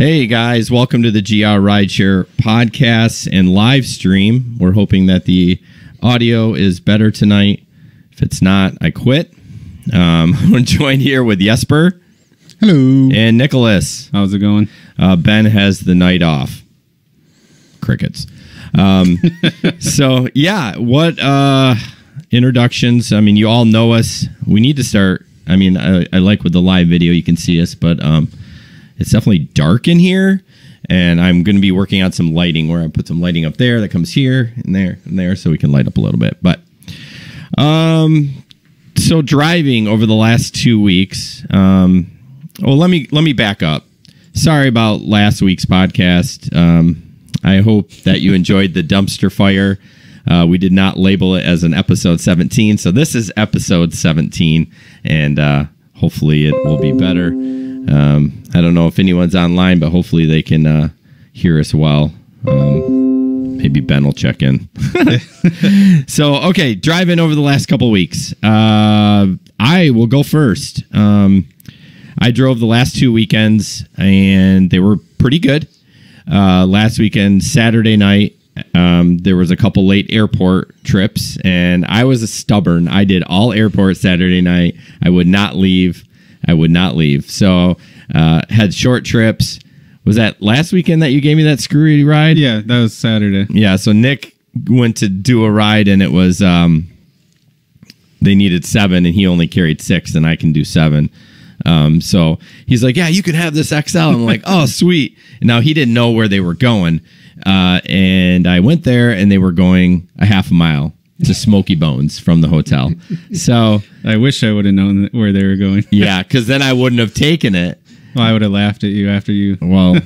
Hey guys, welcome to the GR Rideshare podcast and live stream. We're hoping that the audio is better tonight. If it's not, I quit. I'm joined here with Jesper. Hello. And Nicholas. How's it going? Ben has the night off. Crickets. So, yeah, what introductions? I mean, you all know us. We need to start. I mean, I like with the live video, you can see us, but it's definitely dark in here. And I'm going to be working on some lighting where I put some lighting up there that comes here and there so we can light up a little bit. But so driving over the last 2 weeks. Let me back up. Sorry about last week's podcast. I hope that you enjoyed the dumpster fire. We did not label it as an episode 17, so this is episode 17, and hopefully it will be better. I don't know if anyone's online, but hopefully they can hear us well. Maybe Ben will check in. So, okay, driving over the last couple weeks. I will go first. I drove the last 2 weekends, and they were pretty good. Last weekend, Saturday night, there was a couple late airport trips, and I was stubborn. I did all airport Saturday night. I would not leave. So had short trips. Was that last weekend that you gave me that screwy ride? Yeah, that was Saturday. Yeah, so Nick went to do a ride, and it was they needed 7, and he only carried 6, and I can do 7. So he's like, yeah, you can have this XL. I'm like, oh, sweet. And now he didn't know where they were going. And I went there, and they were going a half a mile to Smoky Bones from the hotel. So I wish I would have known where they were going. Yeah, because then I wouldn't have taken it. Well, I would have laughed at you after you. Well,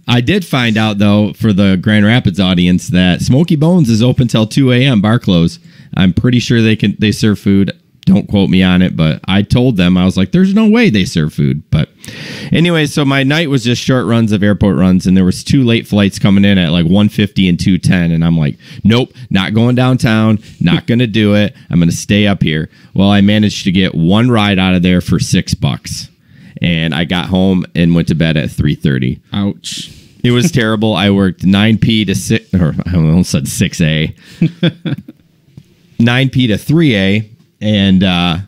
I did find out, though, for the Grand Rapids audience, that Smoky Bones is open till 2 a.m. bar close. I'm pretty sure they serve food. Don't quote me on it, but I told them, I was like, there's no way they serve food. But anyway, so my night was just short runs of airport runs, and there was 2 late flights coming in at like 1:50 and 2:10, and I'm like, nope, not going downtown, not going to do it. I'm going to stay up here. Well, I managed to get one ride out of there for $6, and I got home and went to bed at 3:30. Ouch. It was terrible. I worked 9p to 6, or I almost said 6a, 9p to 3a. And I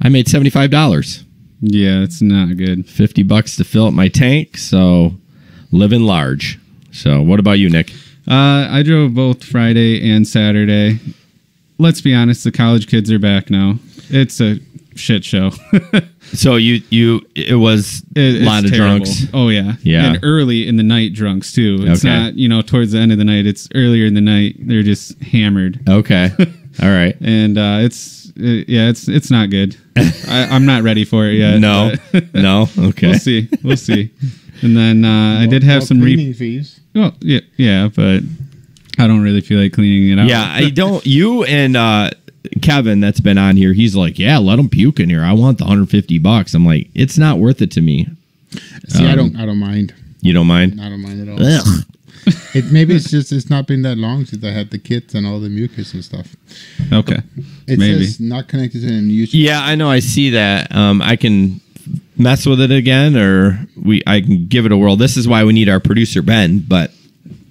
made $75. Yeah, it's not good. $50 to fill up my tank, so living large. So what about you, Nick? I drove both Friday and Saturday. Let's be honest, the college kids are back now. It's a shit show. So it was a lot of terrible. drunks. Oh, yeah. Yeah. And early in the night drunks, too. It's okay. not, towards the end of the night. It's earlier in the night. They're just hammered. Okay. All right. And it's not good. I'm not ready for it yet. No. No. Okay. We'll see. And then I did have some cleaning fees. Well, yeah, but I don't really feel like cleaning it out. Yeah, I don't. You and Kevin, that's been on here, he's like, yeah, let them puke in here. I want the $150. I'm like, it's not worth it to me. See, I don't mind. You don't mind? I don't mind at all. Maybe it's not been that long since I had the kids and all the mucus and stuff. Okay. It's maybe just not connected to any use. Yeah, I know. I see that. I can mess with it again, or I can give it a whirl. This is why we need our producer Ben. But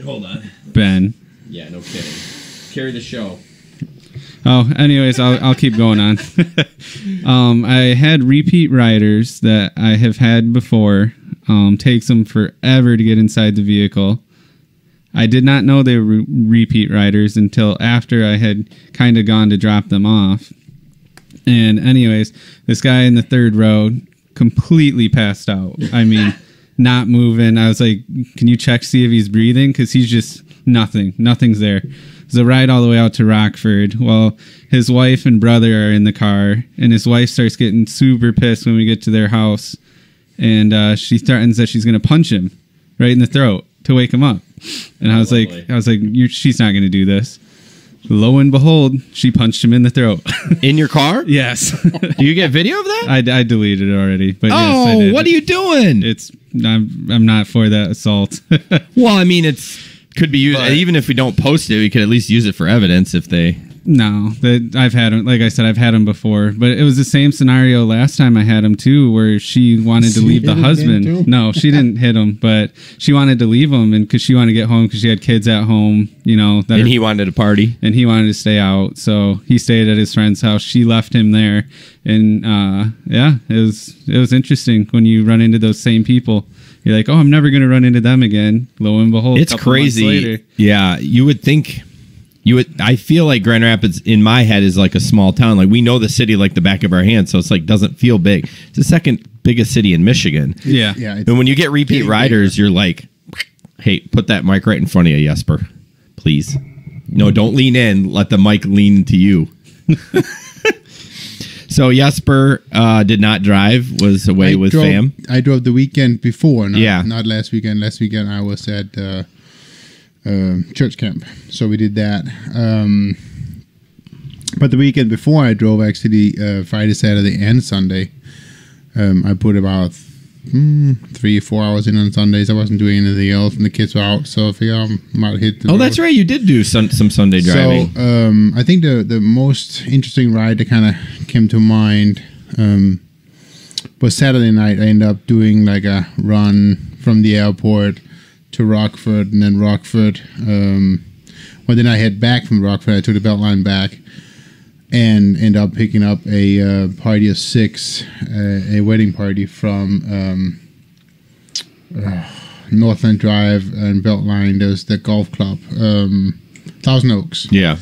hold on, Ben. Yeah, no kidding. Carry the show. Oh, anyways, I'll keep going on. I had repeat riders that I have had before. Takes them forever to get inside the vehicle. I did not know they were repeat riders until after I had kind of gone to drop them off. And anyways, this guy in the third row completely passed out. I mean, not moving. I was like, can you check, see if he's breathing? Because he's just nothing's there. It's a ride all the way out to Rockford. Well, his wife and brother are in the car, and his wife starts getting super pissed when we get to their house. And she threatens that she's going to punch him right in the throat to wake him up. And I was like, she's not going to do this. Lo and behold, she punched him in the throat. In your car? Yes. Do you get video of that? I deleted it already. But oh, yes, I did. What are you doing? I'm not for that assault. Well, I mean, could be used. Even if we don't post it, we could at least use it for evidence if they. No, I've had him. Like I said, I've had him before, but it was the same scenario last time I had him too, where she wanted to leave the husband. No, she didn't hit him, but she wanted to leave him, and because she wanted to get home because she had kids at home, you know. And he wanted to party, and he wanted to stay out, so he stayed at his friend's house. She left him there, and yeah, it was interesting when you run into those same people. You're like, oh, I'm never going to run into them again. Lo and behold, it's crazy. Yeah, you would think. I feel like Grand Rapids in my head is like a small town. Like we know the city like the back of our hand, so it's like doesn't feel big. It's the second biggest city in Michigan. Yeah. And when you get repeat riders, you're like, hey, put that mic right in front of you, Jesper, please. No, don't lean in. Let the mic lean to you. So Jesper did not drive. Was away with fam. I drove the weekend before. Not last weekend. Last weekend I was at church camp, so we did that. But the weekend before I drove, actually Friday, Saturday, and Sunday. I put about 3 or 4 hours in on Sundays. I wasn't doing anything else, and the kids were out, so I figured I might hit the road. That's right, you did do some Sunday driving. So I think the most interesting ride that kind of came to mind was Saturday night. I ended up doing like a run from the airport to Rockford, and then Rockford. Well, then I head back from Rockford. I took the Beltline back and ended up picking up a party of 6, a wedding party from Northland Drive and Beltline. There's the golf club, Thousand Oaks. Yeah.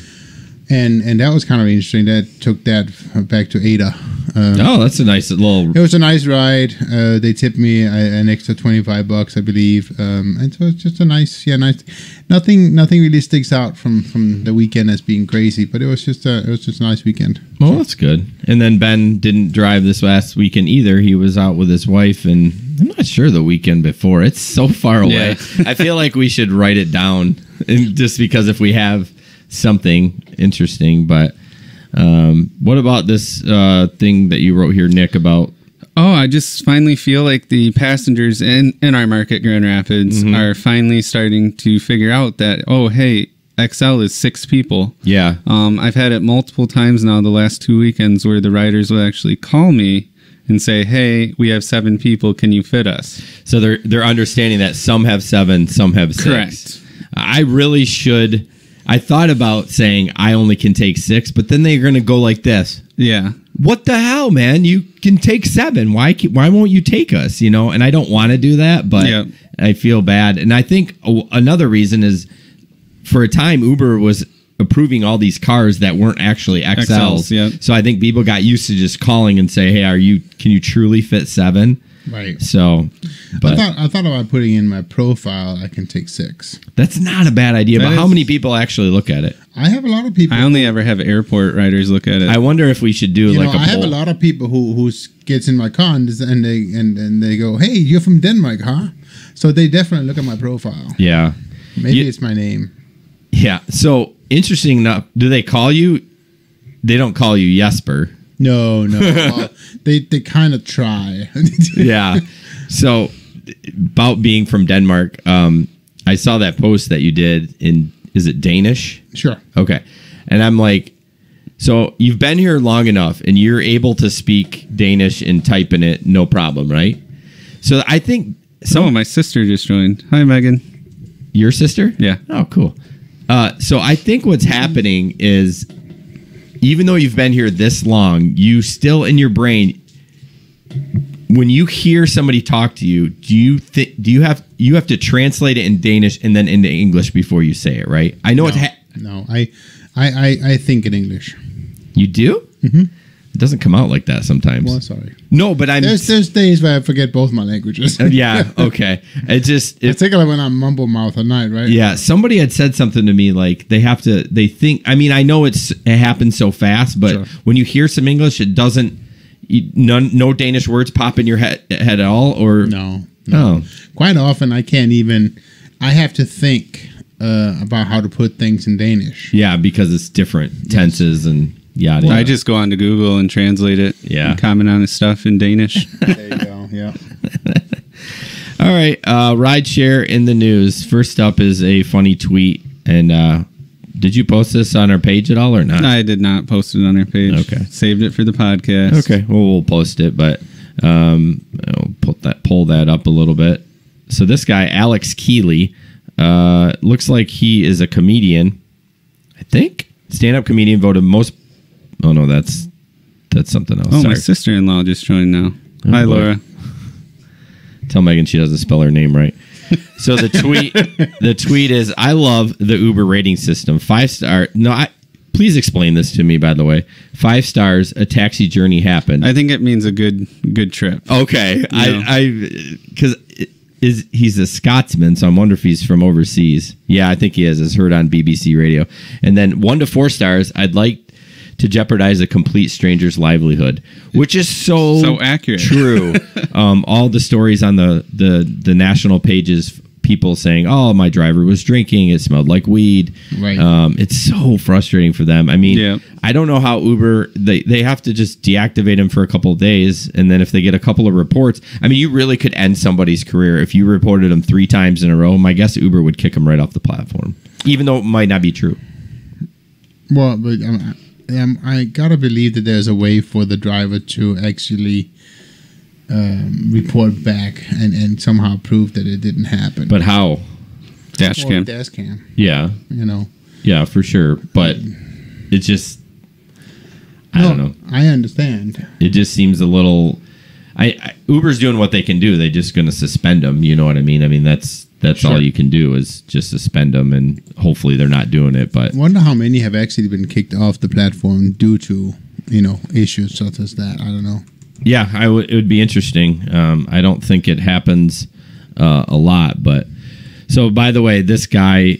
And that was kind of interesting. That took that back to Ada. That's a nice little. It was a nice ride. They tipped me an extra $25, I believe. And so it's just a nice. Nothing really sticks out from the weekend as being crazy, but it was just a nice weekend. Well, that's good. And then Ben didn't drive this last weekend either. He was out with his wife, and I'm not sure the weekend before. It's so far away. Yeah. I feel like we should write it down, just because if we have something interesting. But what about this thing that you wrote here, Nick, about? Oh, I just finally feel like the passengers in our market, Grand Rapids, are finally starting to figure out that, oh, hey, XL is 6 people. Yeah. I've had it multiple times now the last 2 weekends where the riders will actually call me and say, hey, we have 7 people. Can you fit us? So they're understanding that some have 7, some have 6. Correct. I really should. I thought about saying I only can take 6, but then they're going to go like this. Yeah. What the hell, man? You can take 7. Why won't you take us? You know, and I don't want to do that, but I feel bad. And I think another reason is for a time Uber was approving all these cars that weren't actually XLs. Yeah. So I think people got used to just calling and say, hey, can you truly fit 7? Right. So, but I thought about putting in my profile, I can take 6. That's not a bad idea, but how many people actually look at it? I have a lot of people. I only ever have airport riders look at it. I wonder if we should do like a poll. I have a lot of people who gets in my car and they go, hey, you're from Denmark, huh? So they definitely look at my profile. Yeah. Maybe it's my name. Yeah. So interesting enough, do they call you? They don't call you Jesper. No. They kind of try. Yeah. So about being from Denmark, I saw that post that you did is it Danish? Sure. Okay. And I'm like, so you've been here long enough and you're able to speak Danish and type in it, no problem, right? So I think my sister just joined. Hi, Megan. Your sister? Yeah. Oh, cool. So I think what's happening is, even though you've been here this long, you still in your brain, when you hear somebody talk to you, you have to translate it in Danish and then into English before you say it, right? I know No, I think in English. You do? Mm-hmm. It doesn't come out like that sometimes. Well, sorry. No, but there's days where I forget both my languages. Yeah, okay. Particularly when I'm mumble mouth at night, right? Yeah, somebody had said something to me like they think. I mean, I know it happens so fast, but when you hear some English, it doesn't. No Danish words pop in your head at all, or no. Oh. Quite often, I can't even. I have to think about how to put things in Danish. Yeah, because it's different tenses and. Yeah, I just go on to Google and translate it. Yeah, and comment on his stuff in Danish. There you go. Yeah. All right, rideshare in the news. First up is a funny tweet, and Did you post this on our page at all or not? I did not post it on our page. Okay. Saved it for the podcast. Okay. Well, we'll post it, but I'll pull that up a little bit. So this guy, Alex Keeley, looks like he is a comedian. I think stand-up comedian, voted most. Oh no, that's something else. Oh, Sorry. my sister-in-law just joined now. Oh, Hi, boy. Laura. Tell Megan she doesn't spell her name right. So the tweet is, I love the Uber rating system. 5-star. No, please explain this to me, by the way. 5 stars, a taxi journey happened. I think it means a good trip. Okay. Because he's a Scotsman, so I wonder if he's from overseas. Yeah, I think he is. It's heard on BBC Radio. And then 1 to 4 stars, I'd like to jeopardize a complete stranger's livelihood, which is so accurate. True. All the stories on the national pages, people saying, "Oh, my driver was drinking. It smelled like weed." Right. It's so frustrating for them. I mean, I don't know how Uber they have to just deactivate him for a couple of days, and then if they get a couple of reports, I mean, you really could end somebody's career if you reported him 3 times in a row. My guess Uber would kick him right off the platform, even though it might not be true. Well, but I gotta believe that there's a way for the driver to actually report back and somehow prove that it didn't happen. But how? Dash cam. Dash cam. Yeah. You know. Yeah, for sure. But it just, I don't know. I understand. It just seems a little. Uber's doing what they can do. They're just going to suspend them. You know what I mean? I mean that's Sure. all you can do is just suspend them, and hopefully they're not doing it. But I wonder how many have actually been kicked off the platform due to issues such as that. I don't know. yeah, it would be interesting. I don't think it happens a lot, but. So, by the way, this guy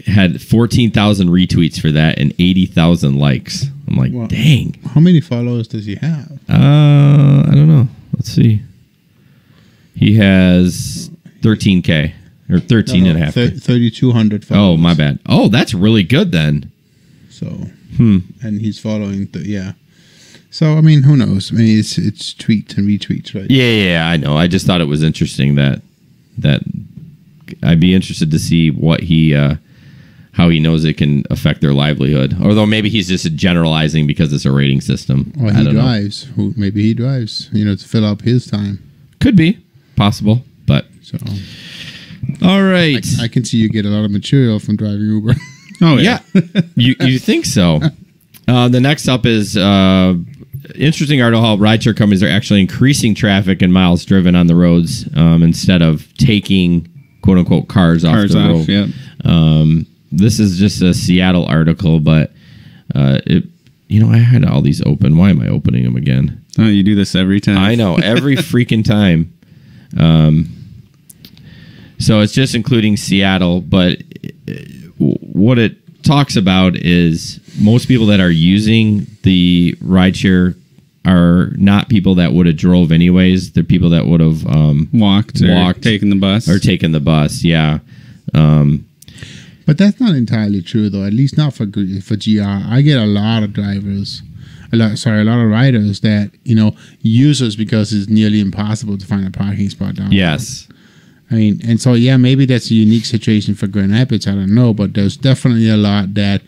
had 14,000 retweets for that and 80,000 likes. I'm like, Well, dang. How many followers does he have? I don't know. Let's see. He has 13K or 13 and a half. 3,200 followers. Oh, my bad. Oh, that's really good then. So, and he's following So, I mean, who knows? I mean, it's tweets and retweets, right? Yeah, I know. I just thought it was interesting that I'd be interested to see what how he knows it can affect their livelihood. Although maybe he's just generalizing because it's a rating system. Or I he don't drives. Maybe he drives, to fill up his time. Could be possible, but So, all right. I can see you get a lot of material from driving Uber. Oh, Yeah, you think so? The next up is interesting article how rideshare companies are actually increasing traffic and miles driven on the roads instead of taking "quote unquote" cars off the road. Yeah. This is just a Seattle article, but I had all these open. Why am I opening them again? Oh, you do this every time. I know, every freaking time. So it's just including Seattle, but what it talks about is most people that are using the rideshare are not people that would have drove anyways. They're people that would have walked, taken the bus. Or taken the bus, yeah. But that's not entirely true, though. At least not for GR. I get a lot of drivers, a lot of riders that use us because it's nearly impossible to find a parking spot down. Yes. I mean, and so maybe that's a unique situation for Grand Rapids. I don't know, but there's definitely a lot that.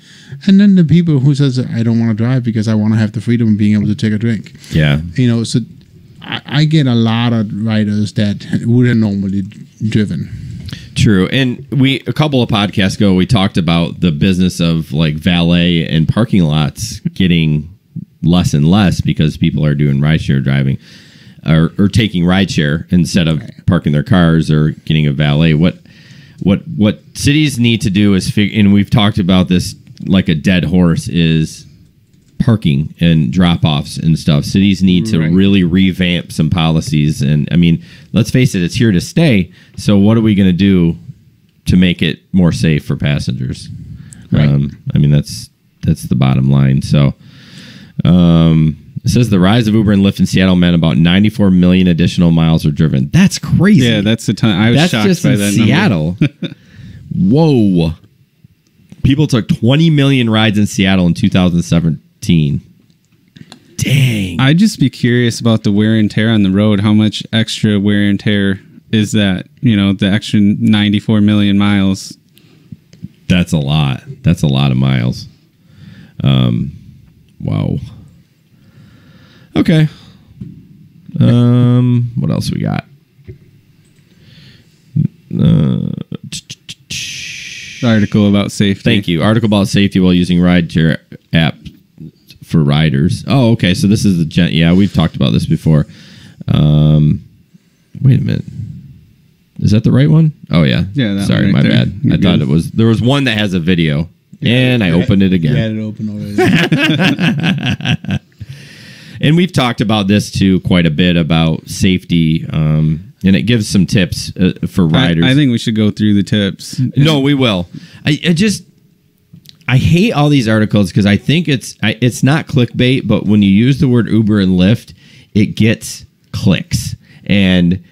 And then the people who says I don't want to drive because I want to have the freedom of being able to take a drink. Yeah. So I get a lot of riders that would have normally driven. True. And a couple of podcasts ago, we talked about the business of like valet and parking lots getting less and less because people are doing rideshare driving or taking rideshare instead of parking their cars or getting a valet. What cities need to do is and we've talked about this like a dead horse, is parking and drop-offs and stuff. Cities need to really revamp some policies. And I mean, let's face it, it's here to stay. So what are we going to do to make it more safe for passengers? Right. I mean, that's the bottom line. So it says the rise of Uber and Lyft in Seattle meant about 94 million additional miles were driven. That's crazy. Yeah, that's a ton. I was shocked just by in that Seattle. Whoa. People took 20 million rides in Seattle in 2017. Dang. I'd just be curious about the wear and tear on the road. How much extra wear and tear is that? The extra 94 million miles. That's a lot. That's a lot of miles. Wow. Okay. What else we got? Article about safety. Thank you. Article about safety while using rideshare app for riders. Oh, okay. So this is the yeah, we've talked about this before. Wait a minute. Is that the right one? Oh yeah. Yeah. That Sorry, one my right there. bad. You're I thought good. it was. There was one that has a video, and I opened it again. You had it open already. And we've talked about this too quite a bit about safety, and it gives some tips for riders. I think we should go through the tips. No, we will. I hate all these articles because I think it's not clickbait, but when you use the word Uber and Lyft, it gets clicks, and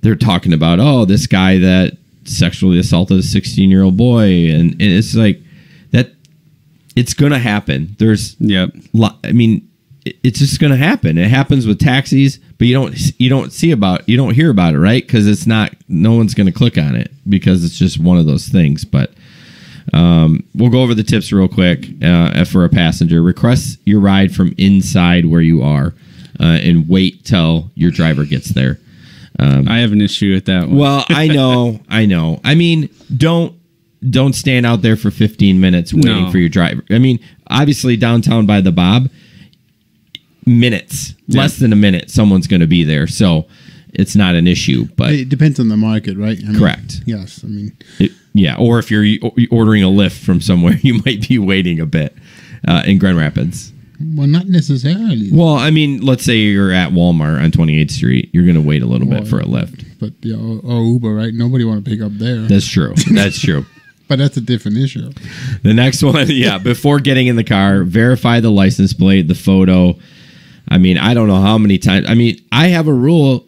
they're talking about this guy that sexually assaulted a 16-year-old boy, and it's like that. It's gonna happen. There's I mean, it's just gonna happen. It happens with taxis, but you don't hear about it, right? Because it's not. No one's gonna click on it because it's just one of those things. But we'll go over the tips real quick for a passenger. Request your ride from inside where you are, and wait till your driver gets there. I have an issue with that one. Well, I know. I mean, don't stand out there for 15 minutes waiting for your driver. I mean, obviously downtown by the Bob, minutes, less than a minute, someone's going to be there. So it's not an issue. But it depends on the market, right? I mean, correct. Yes. I mean, yeah. Or if you're ordering a lift from somewhere, you might be waiting a bit in Grand Rapids. well, not necessarily. Well, I mean, let's say you're at Walmart on 28th Street. You're going to wait a little bit for a lift. But or Uber, right? Nobody want to pick up there. That's true. That's true. But that's a different issue. The next one, before getting in the car, verify the license plate, the photo. I mean, I don't know how many times. I mean, I have a rule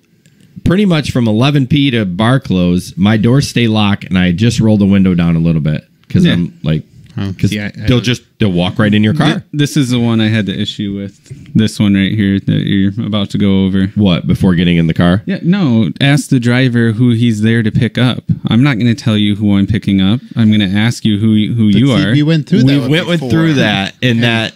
pretty much from 11 p to bar close, my doors stay locked, and I just roll the window down a little bit because I'm like, because they'll walk right in your car. This is the one I had the issue with. This one right here that you're about to go over. What, before getting in the car? Yeah, no. Ask the driver who he's there to pick up. I'm not going to tell you who I'm picking up. I'm going to ask you who you are. We went through that. We went through that, and that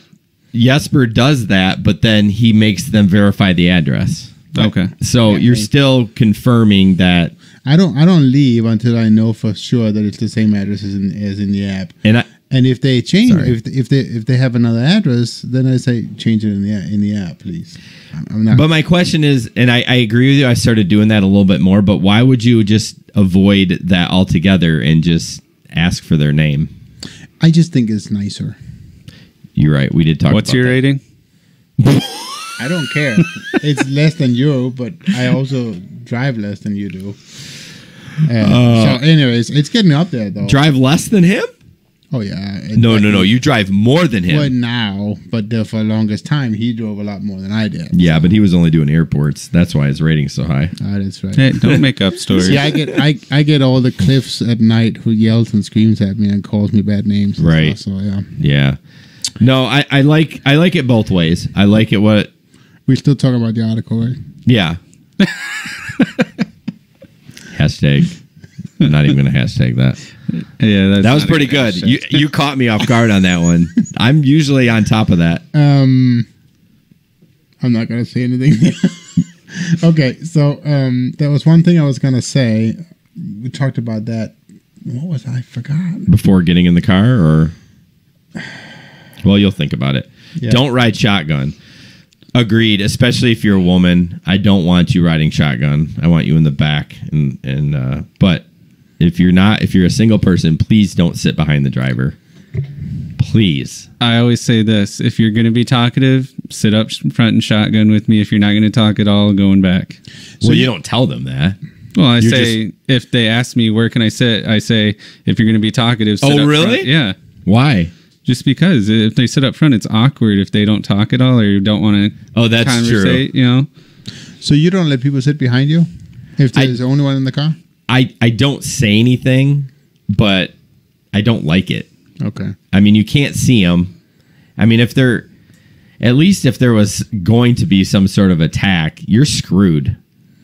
Jesper does that, but then he makes them verify the address. Okay. So you're still confirming that. I don't leave until I know for sure that it's the same address as in the app. And if they change, if they have another address, then I say change it in the app, please. I'm not. But my question is, and I agree with you. I started doing that a little bit more. But why would you just avoid that altogether and just ask for their name? I just think it's nicer. You're right. We did talk. What's your rating? I don't care. It's less than you, but I also drive less than you do. So, anyways, it's getting up there though. Drive less than him? Oh yeah. No. You drive more than him. Well, now, but for the longest time, he drove a lot more than I did. Yeah, but he was only doing airports. That's why his rating's so high. That's right. Hey, don't make up stories. See, I get all the Cliffs at night who yells and screams at me and calls me bad names. Right. So yeah. Yeah. No, I like it both ways. I like it what. We still talking about the article, right? Yeah. Hashtag. I'm not even going to hashtag that. Yeah, that was pretty good. You caught me off guard on that one. I'm usually on top of that. I'm not going to say anything. Okay, so there was one thing I was going to say. We talked about that. What was I forgot? Before getting in the car, or well, you'll think about it. Yeah. Don't ride shotgun. Agreed, especially if you're a woman. I don't want you riding shotgun. I want you in the back. But if you're a single person, please don't sit behind the driver. Please. I always say this: if you're going to be talkative, sit up front and shotgun with me. If you're not going to talk at all, going back. Well, you don't tell them that. Well, I say if they ask me where can I sit, I say if you're going to be talkative. Sit up really? Front. Yeah. Why? Just because if they sit up front, it's awkward if they don't talk at all or don't want to. Oh, that's conversate, true. You know. So you don't let people sit behind you if there's the only one in the car? I don't say anything, but I don't like it. Okay. I mean, you can't see them. I mean, if there was going to be some sort of attack, you're screwed.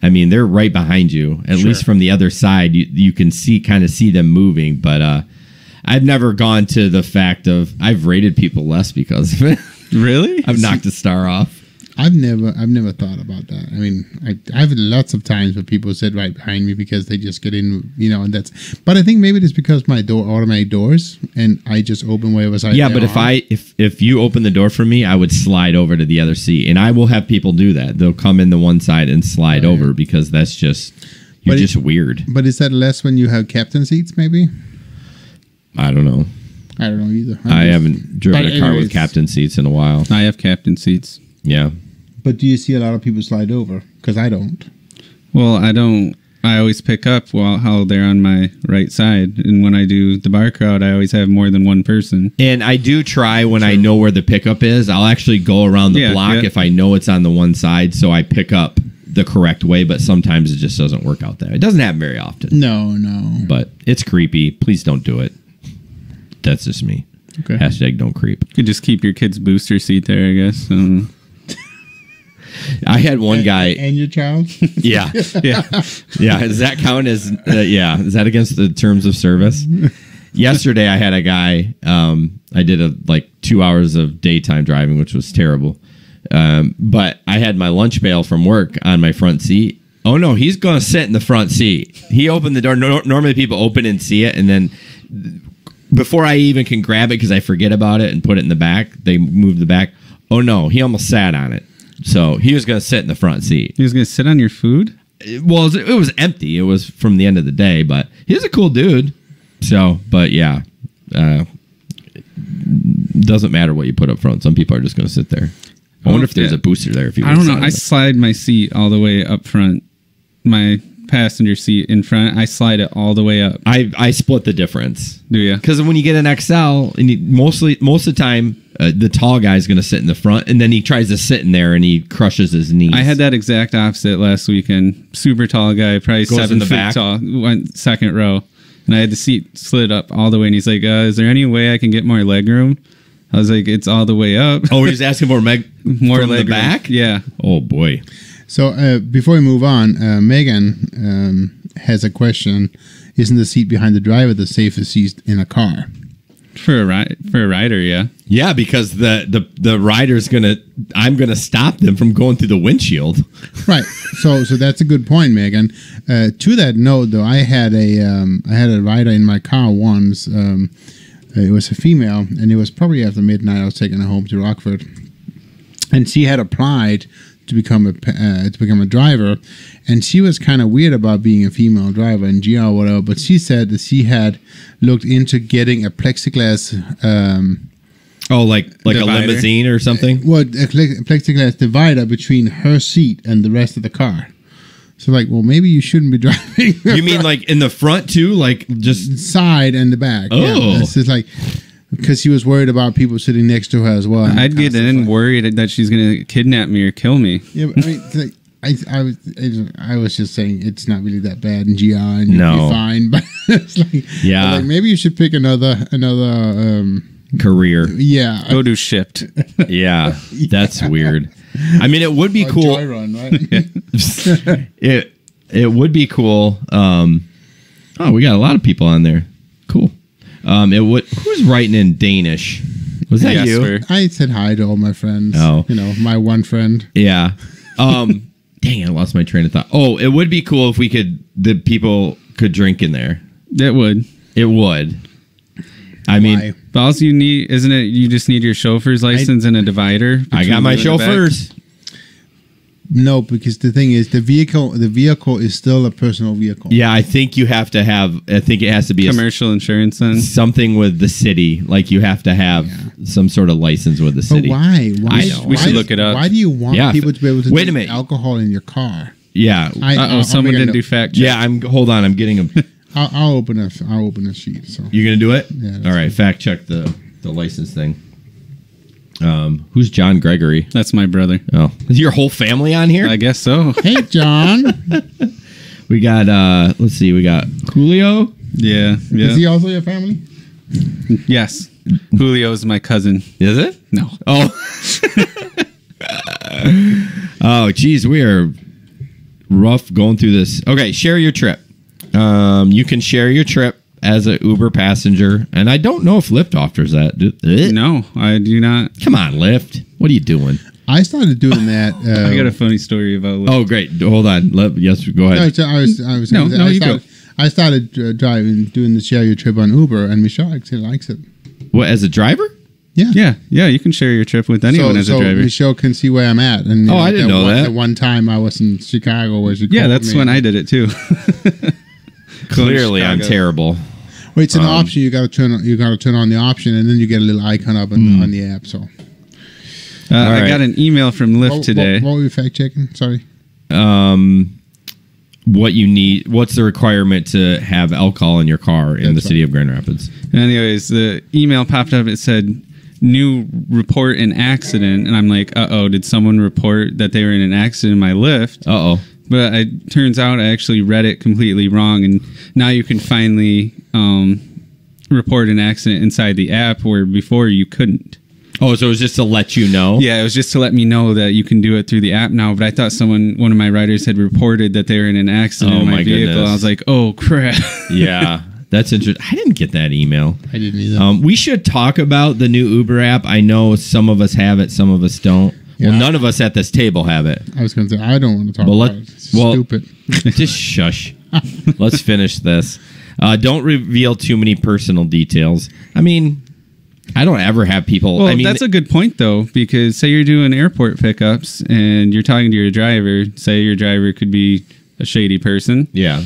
I mean, they're right behind you. At least from the other side, you can kind of see them moving. But I've never gone to the fact of I've rated people less because of it. Really? I've knocked a star off. I've never thought about that. I mean, I've had lots of times where people sit right behind me because they just get in, and that's. But I think maybe it's because my door automatic doors, and I just open wherever side. Yeah, but if you open the door for me, I would slide over to the other seat, and I will have people do that. They'll come in the one side and slide over because that's just just weird. But is that less when you have captain seats? Maybe. I don't know. I don't know either. I haven't driven a car with captain seats in a while. I have captain seats. Yeah. But do you see a lot of people slide over? Because I don't. Well, I don't. I always pick up how they're on my right side. And when I do the bar crowd, I always have more than one person. And I do try when I know where the pickup is. I'll actually go around the block if I know it's on the one side. So I pick up the correct way. But sometimes it just doesn't work out there. It doesn't happen very often. No. But it's creepy. Please don't do it. That's just me. Okay. Hashtag don't creep. You could just keep your kid's booster seat there, I guess. I had one guy. And your child? Yeah. Yeah. Does that count as, is that against the terms of service? Yesterday, I had a guy, I did 2 hours of daytime driving, which was terrible. But I had my lunch pail from work on my front seat. Oh, no, he's going to sit in the front seat. He opened the door. Normally, people open and see it, and then before I even can grab it because I forget about it and put it in the back, they move the back. Oh, no, he almost sat on it. So he was going to sit in the front seat. He was going to sit on your food? Well, it was empty. It was from the end of the day, but he's a cool dude. So, but yeah, doesn't matter what you put up front. Some people are just going to sit there. I wonder if there's a booster there. If you, I don't know. I slide my seat all the way up front. My passenger seat in front, I slide it all the way up. I split the difference. Do you? Because when you get an XL, and most of the time, the tall guy's going to sit in the front, and then he tries to sit in there, and he crushes his knees. I had that exact opposite last weekend. Super tall guy, probably Goes 7 in the feet back. tall, went second row, and I had the seat slid up all the way. And he's like, "Is there any way I can get more leg room?" I was like, "It's all the way up." Oh, he's asking for more from leg the back. room. Yeah. Oh boy. So before we move on, Megan has a question. Isn't the seat behind the driver the safest seat in a car? For a rider, yeah. Yeah, because the rider's I'm gonna stop them from going through the windshield. Right. So that's a good point, Megan. To that note, though, I had a rider in my car once. It was a female, and it was probably after midnight. I was taking her home to Rockford, and she had applied to become a driver, and she was kind of weird about being a female driver in GR or whatever. But she said that she had looked into getting a plexiglass. Like divider? a limousine or something. A plexiglass divider between her seat and the rest of the car. So maybe you shouldn't be driving. You mean like in the front too, like just side and the back? Oh, yeah, it's just because she was worried about people sitting next to her as well. I'd get in worried that she's gonna kidnap me or kill me. Yeah, but I mean, I was just saying it's not really that bad in GR and you'll No. be fine. But it's Yeah. maybe you should pick another career. yeah. Go do shift. Yeah, that's weird. I mean, it would be cool. Joy run, right? It would be cool. We got a lot of people on there. Cool. Who's writing in Danish? Was that you? Jesper. I said hi to all my friends. Oh. My one friend. Yeah. Dang, I lost my train of thought. Oh, it would be cool if the people could drink in there. It would. It would. I mean, But all you need, isn't it? You just need your chauffeur's license and a divider. I got my chauffeurs. No, because the thing is, the vehicle is still a personal vehicle. Yeah, I think you have to have. I think it has to be Commercial insurance then. something with the city. Like you have to have some sort of license with the But city. why? I know. We should look it up. Why do you want Yeah, people to be able to wait a drink minute. alcohol in your car? Yeah. Someone didn't do fact check. Yeah. Hold on. I'm getting a. I'll open a sheet. So You gonna do it? Yeah, that's All right. Fact check the license thing. Who's John Gregory? That's my brother. Oh, is your whole family on here? I guess so. hey, John, We got. Let's see. We got Julio. Yeah. is Yeah. he also your family? Yes. Julio's my cousin. Is it? No. Oh. Oh, geez, we are rough going through this. Okay, share your trip. You can share your trip as an Uber passenger, and I don't know if Lyft offers that. No, I do not. Come on, Lyft. What are you doing? I started doing that. I got a funny story about Lyft. Oh, great. Hold on. Yes, go ahead. I started doing the share your trip on Uber, and Michelle actually likes it. What, as a driver? Yeah. You can share your trip with anyone as a driver. Michelle can see where I'm at. And I didn't know that. The one time I was in Chicago, where she yeah, that's when I did it too. Clearly, I'm terrible. Well, it's an option. You got to turn on the option, and then you get a little icon up on the app. So, I got an email from Lyft today. What were you fact checking? Sorry. What you need? What's the requirement to have alcohol in your car in the city of Grand Rapids? Anyways, the email popped up. It said, "New report an accident," and I'm like, "Uh-oh, did someone report that they were in an accident in my Lyft?" Uh-oh. But it turns out I actually read it completely wrong, and now you can finally report an accident inside the app where before you couldn't. Oh, so it was just to let you know? Yeah, it was just to let me know that you can do it through the app now, but I thought one of my riders had reported that they were in an accident in my vehicle. Goodness. I was like, oh, crap. Yeah, that's interesting. I didn't get that email. I didn't either. We should talk about the new Uber app. I know some of us have it, some of us don't. Yeah. Well, none of us at this table have it. I was going to say, I don't want to talk about it. It's stupid. Just shush. Let's finish this. Don't reveal too many personal details. I mean, I don't ever have people. Well, I mean, that's a good point, though, because say you're doing airport pickups and you're talking to your driver. Say your driver could be a shady person. Yeah.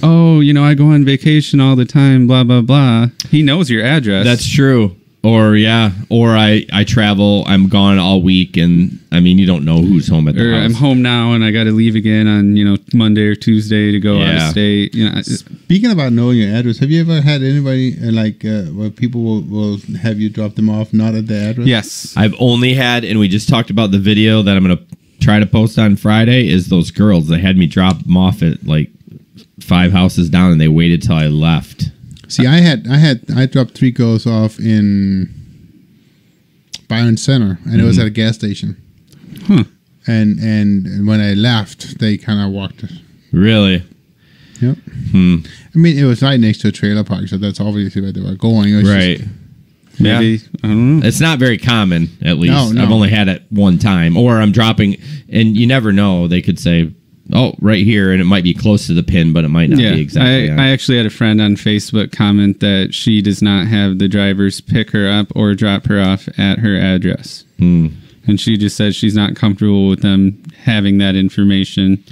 Oh, I go on vacation all the time, blah, blah, blah. He knows your address. That's true. Or I travel, I'm gone all week, and I mean, you don't know who's home at the house. I'm home now and I got to leave again on, Monday or Tuesday to go out of state. Speaking about knowing your address, have you ever had anybody where people will have you drop them off not at the address? Yes. I've only had, and we just talked about the video that I'm going to try to post on Friday, is those girls. They had me drop them off at like 5 houses down, and they waited till I left. See, I dropped 3 girls off in Byron Center, and it was at a gas station. Huh. And when I left, they kind of walked. Really? Yep. I mean, it was right next to a trailer park, so that's obviously where they were going. Right. Maybe, I don't know. It's not very common, at least. No. I've only had it one time. Or I'm dropping, and you never know. They could say, oh, right here, and it might be close to the pin, but it might not be exactly. I actually had a friend on Facebook comment that she does not have the drivers pick her up or drop her off at her address. And she just says she's not comfortable with them having that information.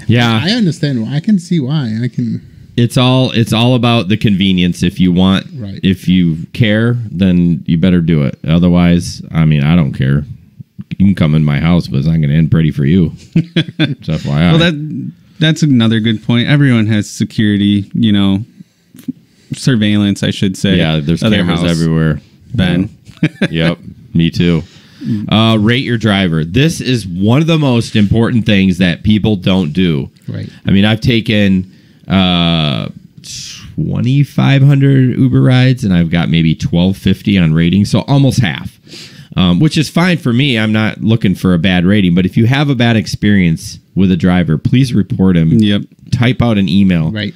Yeah. I understand. I can see why. It's all about the convenience. If you want, right. If you care, then you better do it. Otherwise, I mean, I don't care. You can come in my house, but it's not going to end pretty for you. So FYI. Well, that's another good point. Everyone has security, surveillance, I should say. Yeah, there's cameras everywhere. Ben. Yep, me too. Rate your driver. This is one of the most important things that people don't do. Right. I mean, I've taken 2,500 Uber rides, and I've got maybe 1,250 on rating, so almost half. Which is fine for me. I'm not looking for a bad rating. But if you have a bad experience with a driver, please report him. Yep. Type out an email. Right.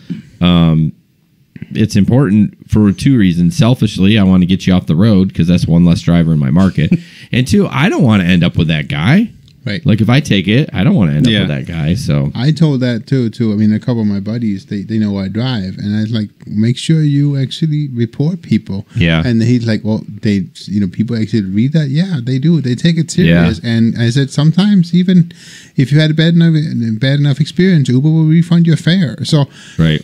It's important for 2 reasons. Selfishly, I want to get you off the road because that's one less driver in my market. And 2, I don't want to end up with that guy. Right. Like if I take it, I don't want to end up with that guy. So I told that too. I mean, a couple of my buddies, they know I drive, and I was like, make sure you actually report people. Yeah. And he's like, well, people actually read that. Yeah, they do. They take it serious. Yeah. And I said, sometimes even if you had a bad enough experience, Uber will refund your fare. So right.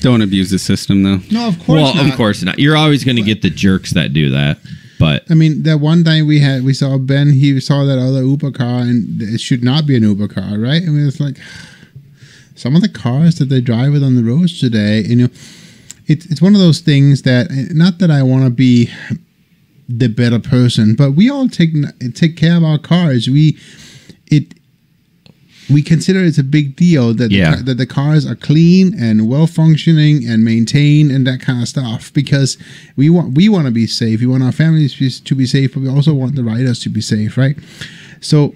Don't abuse the system, though. No, of course not. Well, of course not. You're always going to get the jerks that do that. But I mean, that one time we saw Ben, he saw that other Uber car, and it should not be an Uber car, right? I mean, it's like some of the cars that they drive with on the roads today, it's one of those things that, not that I want to be the better person, but we all take care of our cars. We consider it's a big deal that the cars are clean and well functioning and maintained and that kind of stuff, because we want to be safe. We want our families to be safe, but we also want the riders to be safe, right? So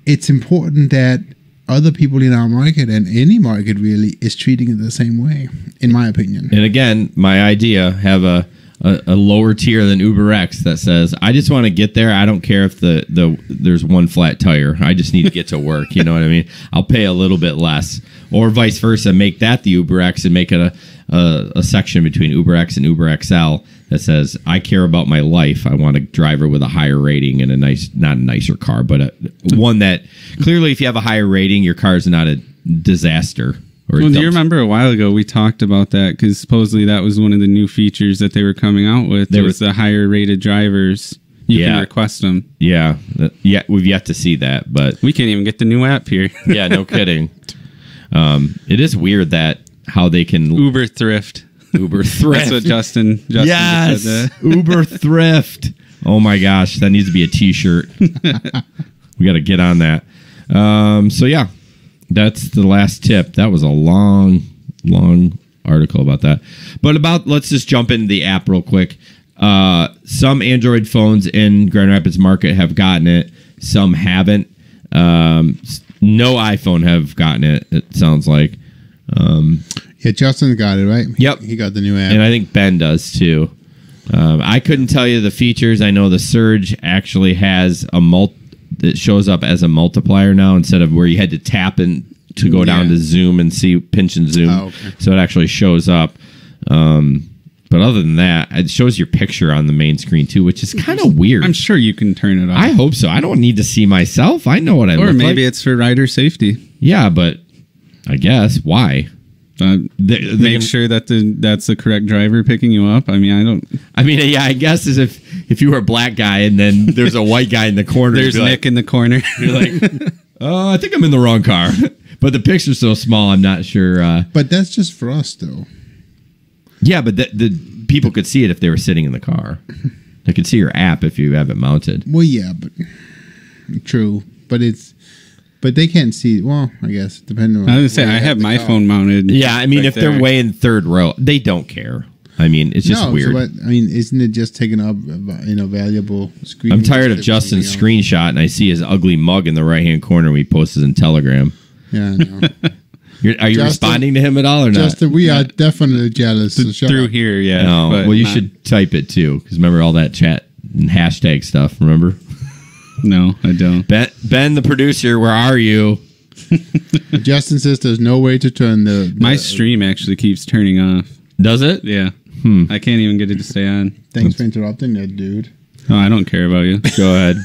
it's important that other people in our market and any market really is treating it the same way, in my opinion. And again, my idea, have a lower tier than UberX that says, I just want to get there. I don't care if there's one flat tire. I just need to get to work. You know what I mean? I'll pay a little bit less. Or vice versa, make that the UberX and make it a section between UberX and UberXL that says, I care about my life. I want a driver with a higher rating and not a nicer car, but one that clearly, if you have a higher rating, your car is not a disaster. Well, do you remember a while ago we talked about that, because supposedly that was one of the new features that they were coming out with. There was the higher rated drivers. You can request them. Yeah. We've yet to see that, but we can't even get the new app here. Yeah, no kidding. It is weird that how they can Uber Thrift. That's what Justin yes, said. Uber Thrift. Oh my gosh, that needs to be a T-shirt. We got to get on that. So yeah. That's the last tip. That was a long article about that. But let's just jump into the app real quick. Some Android phones in Grand Rapids market have gotten it. Some haven't. No iPhone have gotten it, it sounds like. Yeah, Justin got it, right? Yep. He got the new app. And I think Ben does too. I couldn't tell you the features. I know the Surge actually has it shows up as a multiplier now instead of where you had to tap and to go down to zoom and see pinch and zoom. Oh, okay. So it actually shows up. But other than that, it shows your picture on the main screen too, which is kind of weird. I'm sure you can turn it off. I hope so. I don't need to see myself. I know what I look like. Or maybe it's for rider safety. Yeah, but I guess why? Make sure that that's the correct driver picking you up. I mean, yeah, I guess as if you were a black guy and then there's a white guy in the corner. There's Nick in the corner. You're like, oh, I think I'm in the wrong car. But the picture's so small, I'm not sure. But that's just for us, though. Yeah, but the people could see it if they were sitting in the car. They could see your app if you have it mounted. Well, yeah, but true. But they can't see. Well, I guess depending on. I was gonna say I have my phone mounted. Yeah, I mean, right if they're way in third row, they don't care. I mean, it's just weird. But I mean, isn't it just taking up valuable screen? I'm tired of Justin's screenshot, and I see his ugly mug in the right hand corner when he posts in Telegram. Yeah, I know. Are you responding to him at all or not? Justin, we are definitely jealous. So through here, yeah. No, well, you should type it too, because remember all that chat and hashtag stuff. Remember? No, I don't. Ben, the producer, where are you? Justin says there's no way to turn my stream actually keeps turning off. Does it? Yeah. I can't even get it to stay on. Thanks for interrupting that, dude. Oh, I don't care about you. Go ahead.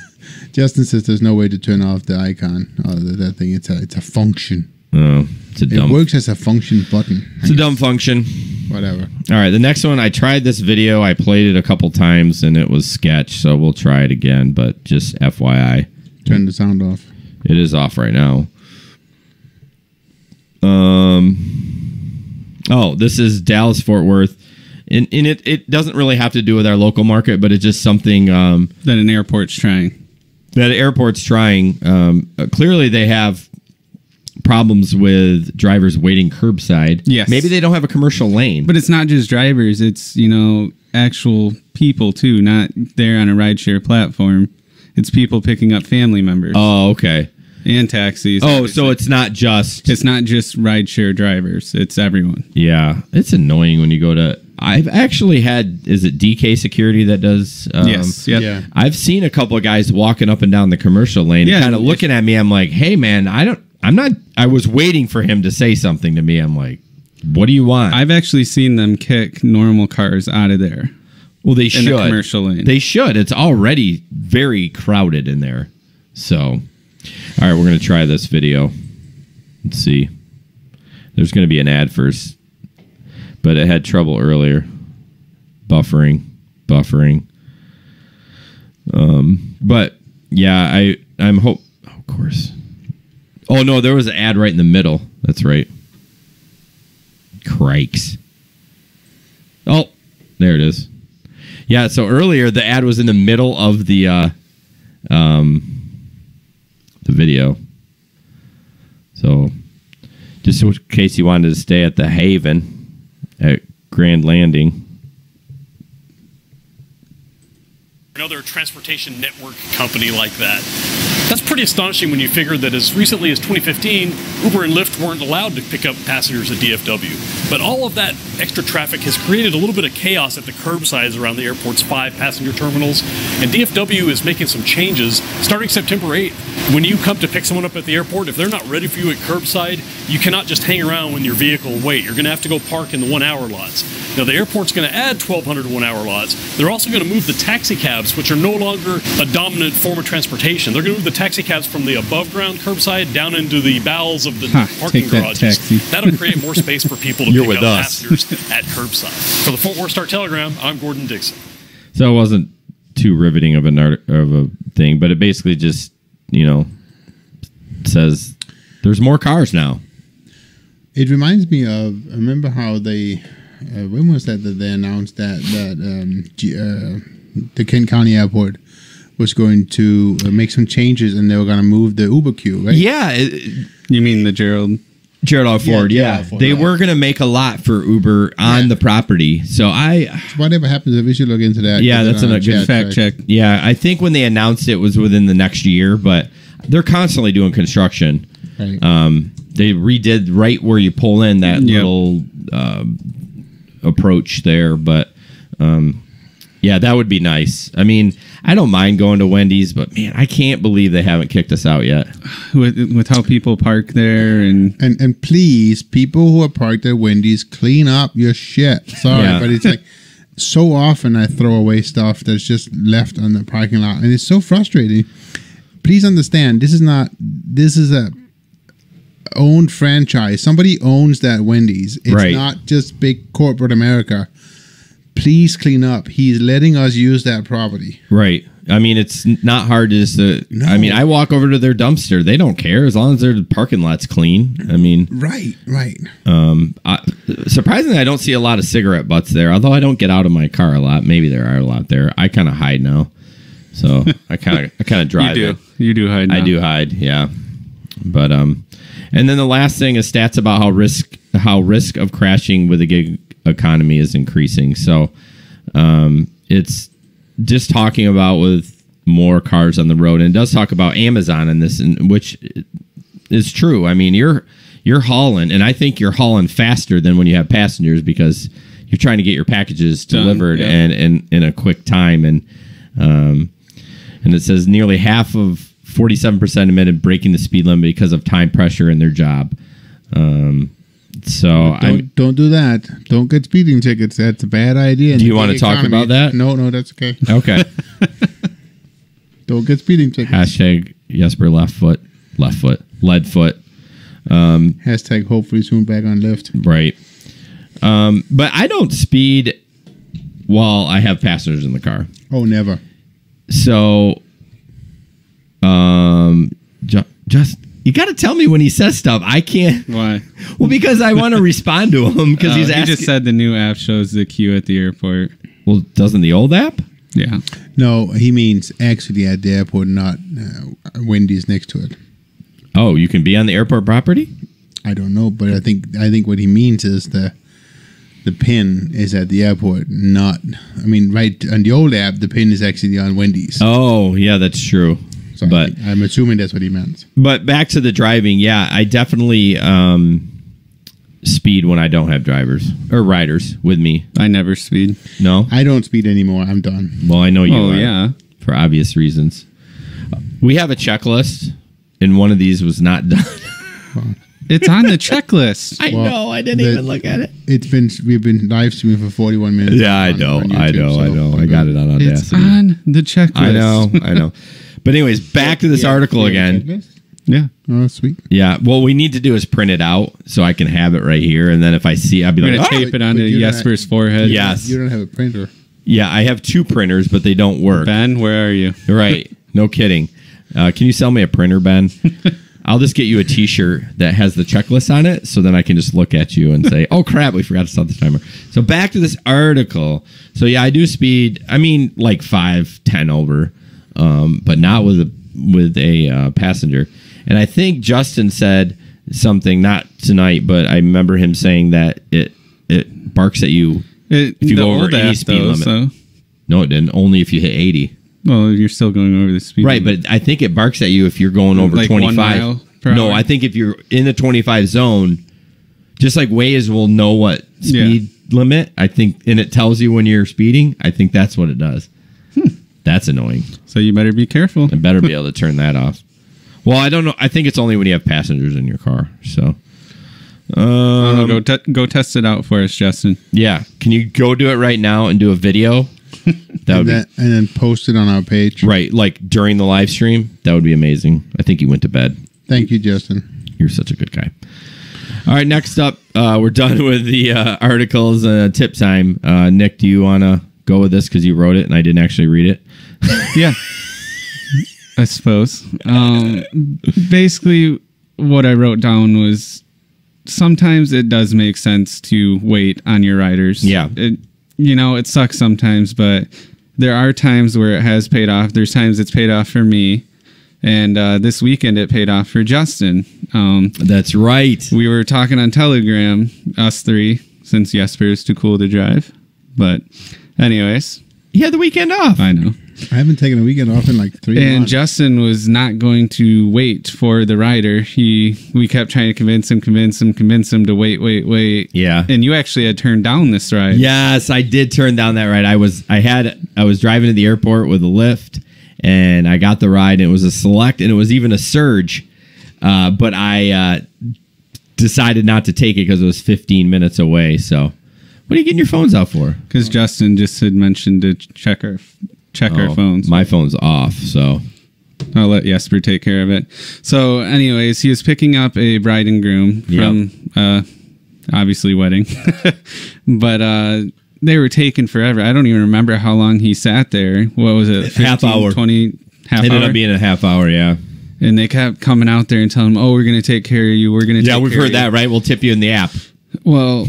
Justin says there's no way to turn off the icon. That thing, it's a function. Oh, it works as a function button. It's a dumb function. Whatever. All right, the next one, I tried this video. I played it a couple times, and it was sketch, so we'll try it again, but just FYI. Turn the sound off. It is off right now. This is Dallas-Fort Worth. And it doesn't really have to do with our local market, but it's just something... that an airport's trying. Clearly, they have problems with drivers waiting curbside. Yes. Maybe they don't have a commercial lane. But it's not just drivers. It's, actual people, too, not there on a rideshare platform. It's people picking up family members. Oh, okay. And taxis. Oh, so it's not just... It's not just rideshare drivers. It's everyone. Yeah. It's annoying when you go to... I've actually had... Is it DK Security that does... yes. Yep. Yeah. I've seen a couple of guys walking up and down the commercial lane, kind of looking at me. I'm like, hey, man, I was waiting for him to say something to me. I'm like, what do you want? I've actually seen them kick normal cars out of there. Well, they should. In the commercial lane. They should. It's already very crowded in there. So... All right, we're going to try this video. Let's see. There's going to be an ad first, but it had trouble earlier. Buffering. But yeah, I'm hope. Oh, of course. Oh no, there was an ad right in the middle. That's right. Crikes. Oh, there it is. Yeah. So earlier the ad was in the middle of the video. So just in case you wanted to stay at the Haven at Grand Landing. Another transportation network company like that. That's pretty astonishing when you figure that as recently as 2015, Uber and Lyft weren't allowed to pick up passengers at DFW. But all of that extra traffic has created a little bit of chaos at the curbsides around the airport's 5 passenger terminals. And DFW is making some changes starting September 8th. When you come to pick someone up at the airport, if they're not ready for you at curbside, you cannot just hang around with your vehicle and wait. You're going to have to go park in the 1-hour lots. Now, the airport's going to add 1,200 1-hour lots. They're also going to move the taxi cabs, which are no longer a dominant form of transportation. They're going to move the taxi cabs from the above-ground curbside down into the bowels of the parking garages. That'll create more space for people to pick up passengers at curbside. For the Fort Worth Star-Telegram, I'm Gordon Dixon. So it wasn't too riveting of a thing, but it basically just, says there's more cars now. It reminds me of, I remember how they, when was that they announced that the Kent County Airport was going to make some changes and they were going to move the Uber queue, right? Yeah. You mean the Gerald R. Ford, yeah. They were going to make a lot for Uber on the property. So whatever happens, if we should look into that. Yeah, that's a good fact check. Yeah, I think when they announced it was within the next year, but they're constantly doing construction. Right. They redid right where you pull in that little approach there, but yeah, that would be nice. I mean, I don't mind going to Wendy's, but man, I can't believe they haven't kicked us out yet. With how people park there and please, people who are parked at Wendy's, clean up your shit. Sorry, but it's like so often I throw away stuff that's just left on the parking lot, and it's so frustrating. Please understand, this is a owned franchise. Somebody owns that Wendy's. It's not just big corporate America. Please clean up. He's letting us use that property. Right. I mean, it's not hard to just... No. I mean, I walk over to their dumpster. They don't care as long as their parking lot's clean. I mean... Right. Surprisingly, I don't see a lot of cigarette butts there, although I don't get out of my car a lot. Maybe there are a lot there. I kind of hide now. So I kind of drive. You do hide now. I do hide, yeah. But... And then the last thing is stats about how risk of crashing with a gig economy is increasing. So it's just talking about with more cars on the road, and it does talk about Amazon in this, which is true. I mean, you're hauling, and I think you're hauling faster than when you have passengers because you're trying to get your packages delivered and in a quick time. And it says nearly half of 47% admitted breaking the speed limit because of time pressure in their job. So don't do that. Don't get speeding tickets. That's a bad idea. Do you want to talk about that? No, that's okay. Okay. Don't get speeding tickets. Hashtag Jesper left foot, lead foot. Hashtag hopefully soon back on lift. Right. But I don't speed while I have passengers in the car. Oh, never. So, just you got to tell me when he says stuff. I can't. Why? Well, because I want to respond to him because he's asking. He just said the new app shows the queue at the airport. Well, doesn't the old app? Yeah. No, he means actually at the airport, not Wendy's next to it. Oh, you can be on the airport property? I don't know, but I think what he means is the pin is at the airport, not. I mean, right on the old app, the pin is actually on Wendy's. Oh, yeah, that's true. So but I'm assuming that's what he meant. But back to the driving, yeah, I definitely speed when I don't have drivers or riders with me. I never speed. No? I don't speed anymore. I'm done. Well, I know you are. Yeah. For obvious reasons. We have a checklist, and one of these was not done. It's on the checklist. I know. I didn't even look at it. We've been live streaming for 41 minutes. Yeah, I know. I got it on Audacity. It's on the checklist. I know. But anyways, back to this article again. Yeah. Oh, sweet. Yeah. What we need to do is print it out so I can have it right here. And then if I see, I'll be like, tape it onto Jesper's forehead. Yes. You don't have a printer. Yeah, I have 2 printers, but they don't work. Ben, where are you? Right. No kidding. Can you sell me a printer, Ben? I'll just get you a T-shirt that has the checklist on it, so then I can just look at you and say, "Oh crap, we forgot to start the timer." So back to this article. So yeah, I do speed. I mean, like 5-10 over, but not with a passenger. And I think Justin said something, not tonight, but I remember him saying that it barks at you if you go over any speed limit. So. No, it didn't. Only if you hit 80. Well, you're still going over the speed Right, limit. but I think it barks at you if you're going over Like 1 25. mile per No, hour? I think if you're in the 25 zone, just like Waze will know what speed limit, I think, and it tells you when you're speeding, I think that's what it does. That's annoying. So you better be careful. I better be able to turn that off. Well, I don't know. I think it's only when you have passengers in your car. So, Go test it out for us, Justin. yeah. Can you go do it right now and do a video? That would be and then post it on our page. right, like during the live stream. That would be amazing. I think he went to bed. Thank you, Justin. You're such a good guy. All right, next up, we're done with the articles. Tip time. Nick, do you want to go with this because you wrote it and I didn't actually read it? Yeah, I suppose. Basically, what I wrote down was sometimes it does make sense to wait on your riders. Yeah. It sucks sometimes, but there are times where it has paid off. There's times it's paid off for me. And this weekend it paid off for Justin. That's right. We were talking on Telegram, us three, since Jesper is too cool to drive. But anyways, He had the weekend off. I know. I haven't taken a weekend off in like 3 And months. Justin was not going to wait for the rider. We kept trying to convince him to wait. Yeah. And you actually had turned down this ride. Yes, I did turn down that ride. I was driving to the airport with a Lyft, and I got the ride, and it was a Select, and it was even a Surge, but I decided not to take it because it was 15 minutes away. So, what are you getting your phones out for? Because Justin just had mentioned to check our phones. My phone's off, so I'll let Jesper take care of it. So, anyways, he was picking up a bride and groom from obviously wedding, but they were taking forever. I don't even remember how long he sat there. What was it? 15, Half hour. 20, half it ended hour? up being a half hour. Yeah, And they kept coming out there and telling him, "Oh, we're going to take care of you. We're going to take we've care heard of that, right? We'll tip you in the app. Well,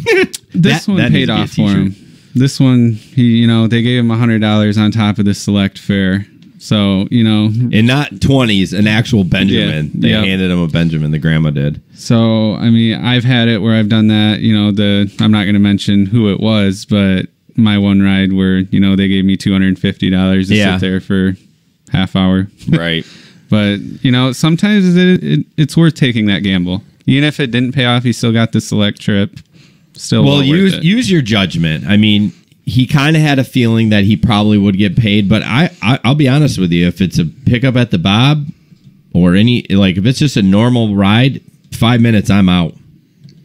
this one that needs paid to be a off for him. t-shirt. This one, they gave him $100 on top of the Select fare. So, And not 20s, an actual Benjamin. Yeah, They yep. handed him a Benjamin. The grandma did. So, I mean, I've had it where I've done that, I'm not going to mention who it was, but my one ride where, they gave me $250 to Yeah. sit there for half hour. Right. But, sometimes it's worth taking that gamble. Even if it didn't pay off, you still got the Select trip. Still Well, worth it. use your judgment. I mean, he kind of had a feeling that he probably would get paid, but I'll be honest with you. If it's a pickup at the Bob or if it's just a normal ride, 5 minutes, I'm out.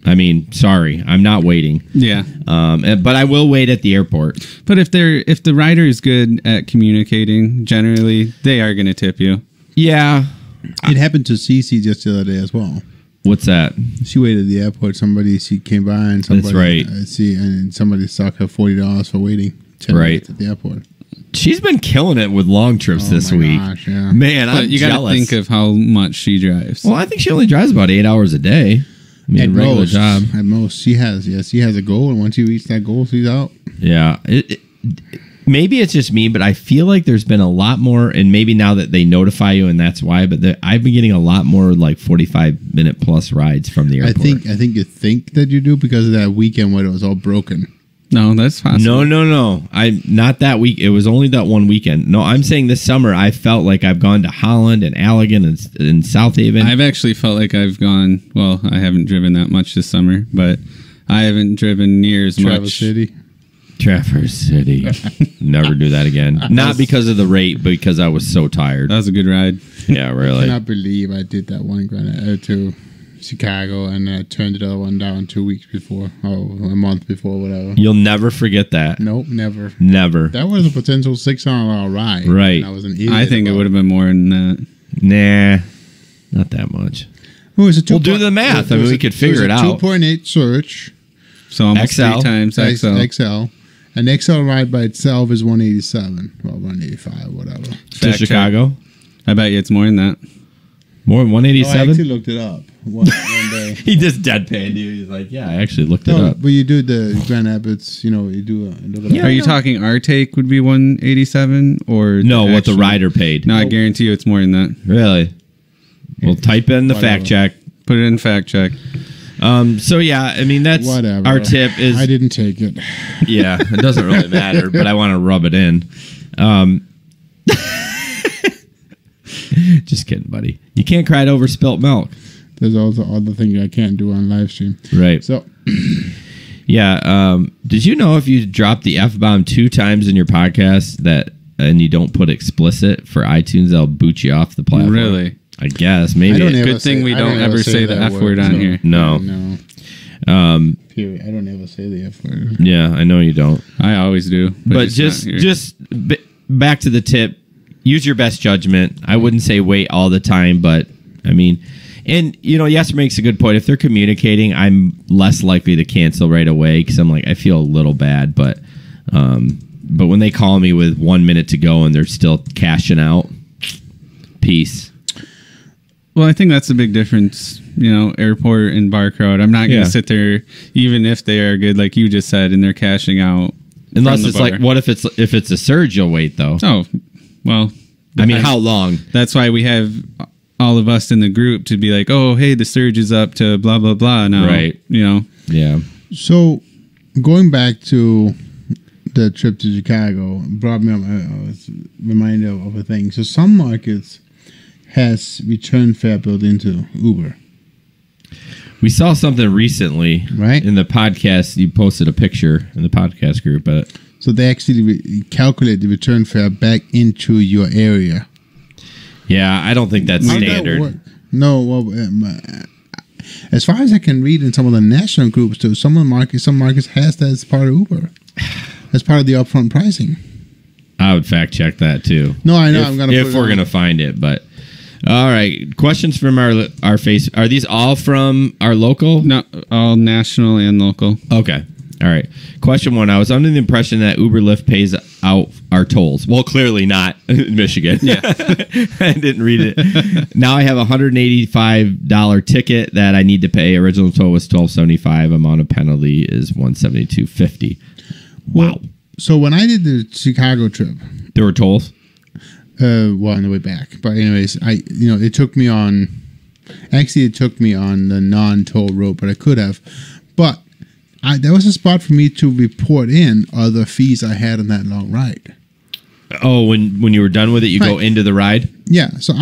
I mean, sorry, I'm not waiting. Yeah. But I will wait at the airport. But if the rider is good at communicating, generally they are going to tip you. Yeah. It happened to Cece just the other day as well. What's that? She waited at the airport. She came by and somebody. That's right. And somebody stuck her $40 for waiting 10 Right. minutes at the airport. She's been killing it with long trips this my week. gosh, yeah. Man, But I'm you got to jealous. think of how much she drives. Well, I think she only drives about 8 hours a day. I mean, At a regular most, job. At most, she has a goal, and once you reach that goal, she's out. Yeah. Maybe it's just me, but I feel like there's been a lot more, and maybe now that they notify you, and that's why. But I've been getting a lot more like 45-minute plus rides from the airport. I think you think that you do because of that weekend where it was all broken. No, that's possible. No. I not that week. It was only that one weekend. No, I'm saying this summer I felt like I've gone to Holland and Allegan and South Haven. I've actually felt like I've gone. Well, I haven't driven that much this summer, but I haven't driven near as Traverse much. City. Traverse City. Never do that again. Not because of the rate, but because I was so tired. That was a good ride. Yeah, I really. cannot believe I did that one to Chicago and I turned the other one down 2 weeks before, a month before, whatever. You'll never forget that. Nope, never. Never. That was a potential $600 ride. Right. And I was an idiot. I think it would have been more than that. Nah, not that much. Well, it's a We'll do the math. I mean, we could figure it out. 2.8 search. So almost XL. 3 times XL. XL. An XL ride by itself is 187. Well, 185, whatever. To Fact Chicago? I bet you it's more than that. More than Oh, I 187? actually looked it up one day. He just deadpanned you. He's like, yeah, I actually looked it No, up. but you do the Grand Rapids, you do look it Yeah. up. Are you talking our take would be 187 or No, what the actual- rider paid. No, I guarantee you it's more than that. Really? Well, type in the Whatever. fact check. Put it in fact check. So yeah, I mean that's Whatever. our tip is I didn't take it. yeah, it doesn't really matter, but I want to rub it in. Just kidding, buddy. You can't cry over spilt milk. There's also other things I can't do on live stream. Right. So, yeah. Did you know if you drop the F-bomb 2 times in your podcast and you don't put explicit for iTunes, they'll boot you off the platform? Really? I guess. Maybe. Good thing we don't ever say the F word on here. No. Period. I don't ever say the F word. Yeah, I know you don't. I always do. But just back to the tip. Use your best judgment. I wouldn't say wait all the time, but I mean, and Yasser makes a good point. If they're communicating, I'm less likely to cancel right away because I'm like, I feel a little bad, but when they call me with 1 minute to go and they're still cashing out, peace. Well, I think that's the big difference, airport and bar crowd. I'm not going to sit there, even if they are good, like you just said, and they're cashing out. Unless it's like, what if it's a surge? You'll wait though. Oh, well. I mean, how long? That's why we have all of us in the group to be like, oh, hey, the surge is up to blah blah blah. Now, right? Yeah. So, going back to the trip to Chicago, brought me up. I was reminded of a thing. So, some markets has return fare built into Uber. We saw something recently, right? In the podcast, you posted a picture in the podcast group, but so they actually calculate the return fare back into your area. Yeah, I don't think that's standard. No, well, as far as I can read in some of the national groups, too, some markets has that as part of Uber, as part of the upfront pricing. I would fact check that too. No, I know. I'm gonna if we're gonna find it, but. All right. Questions from our face. Are these all from our local? No, all national and local. Okay. All right. Question 1. I was under the impression that Uber Lyft pays out our tolls. Well, clearly not in Michigan. Yeah. I didn't read it. Now I have a $185 ticket that I need to pay. Original toll was $12.75. Amount of penalty is $172.50. Wow. Well, so when I did the Chicago trip, there were tolls? Well, on the way back. But anyways, it took me on the non-toll road, but I could have. But there was a spot for me to report in other fees I had on that long ride. Oh, when you were done with it, you go into the ride? Yeah. So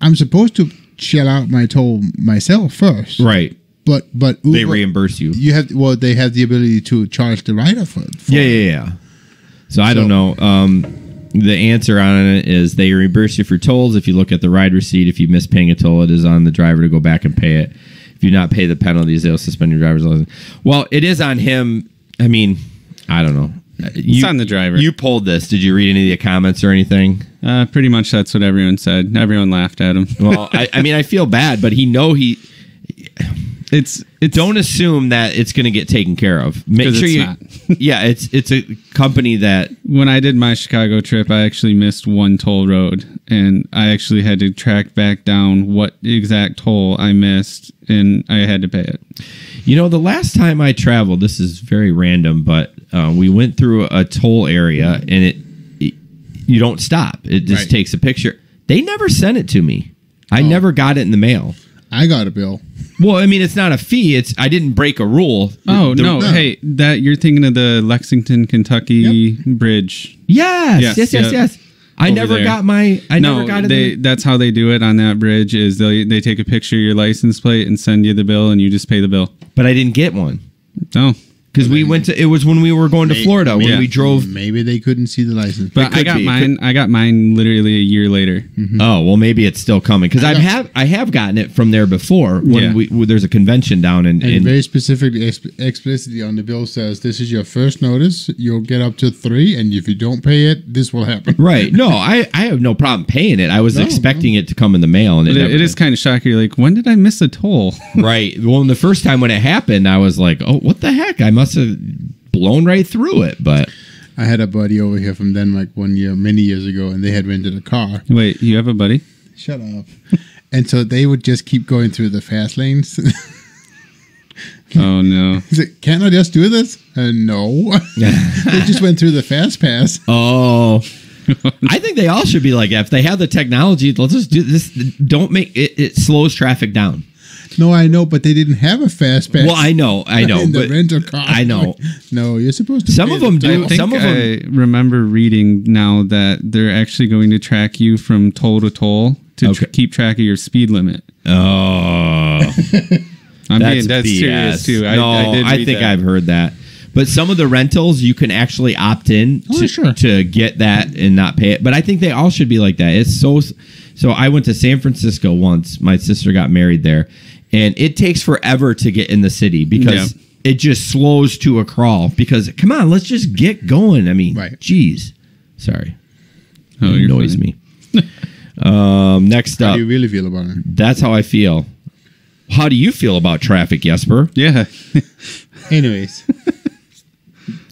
I'm supposed to shell out my toll myself first. Right. But Uber, they reimburse you. They have the ability to charge the rider for it. Yeah. So I don't know. The answer on it is they reimburse you for tolls. If you look at the ride receipt, if you miss paying a toll, it is on the driver to go back and pay it. If you not pay the penalties, they'll suspend your driver's license. Well, it is on him. I mean, I don't know. It's on the driver. You pulled this. Did you read any of the comments or anything? Pretty much that's what everyone said. Everyone laughed at him. Well, I feel bad, but It's don't assume that it's going to get taken care of. Make sure it's not. Yeah, it's a company that when I did my Chicago trip, I actually missed one toll road, and I actually had to track back down what exact toll I missed, and I had to pay it. The last time I traveled, this is very random, but we went through a toll area, and you don't stop. It just takes a picture. They never sent it to me. I never got it in the mail. I got a bill. Well, I mean, it's not a fee. I didn't break a rule. Oh, no. Hey, that you're thinking of the Lexington, Kentucky bridge. Yes. I never got it. That's how they do it on that bridge is they take a picture of your license plate and send you the bill, and you just pay the bill. But I didn't get one. No. Because it was when we were going to Florida when we drove. Maybe they couldn't see the license. But I got mine literally a year later. Mm-hmm. Oh, well, maybe it's still coming. Because I have gotten it from there before when there's a convention down in very specifically, explicitly on the bill says, this is your first notice. You'll get up to 3. And if you don't pay it, this will happen. Right. No, I have no problem paying it. I was expecting it to come in the mail. And it is kind of shocking. You're like, when did I miss a toll? Right. Well, the first time when it happened, I was like, oh, what the heck? I must have blown right through it. But I had a buddy over here from Denmark many years ago, and they had rented a car. Wait, you have a buddy? Shut up. And so they would just keep going through the fast lanes. Oh, no. He's like, can't I just do this? No. They just went through the fast pass. Oh. I think they all should be like that. If they have the technology, they'll just do this. Don't make it slows traffic down. No, I know, but they didn't have a fast pass. Well, I know. In the rental car. I know. No, you're supposed to. Some of them do. I remember reading now that they're actually going to track you from toll to toll to keep track of your speed limit. Oh, I'm being dead serious too. I think I've heard that. But some of the rentals you can actually opt in to get that and not pay it. But I think they all should be like that. It's so. I went to San Francisco once. My sister got married there, and it takes forever to get in the city because it just slows to a crawl. Because come on, let's just get going. I mean, geez, sorry, it annoys me. Next up, how do you really feel about it? That's how I feel. How do you feel about traffic, Jesper? Yeah. Anyways.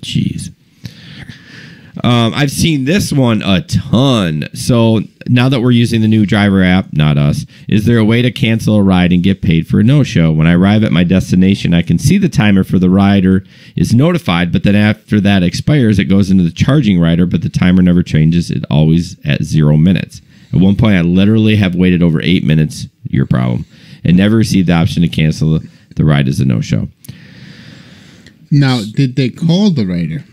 Jeez. I've seen this one a ton. So now that we're using the new driver app, not us, is there a way to cancel a ride and get paid for a no-show? When I arrive at my destination, I can see the timer for the rider is notified, but then after that expires, it goes into the charging rider, but the timer never changes. It's always at 0 minutes. At one point, I literally have waited over 8 minutes, your problem, and never received the option to cancel the ride as a no-show. Now, did they call the rider?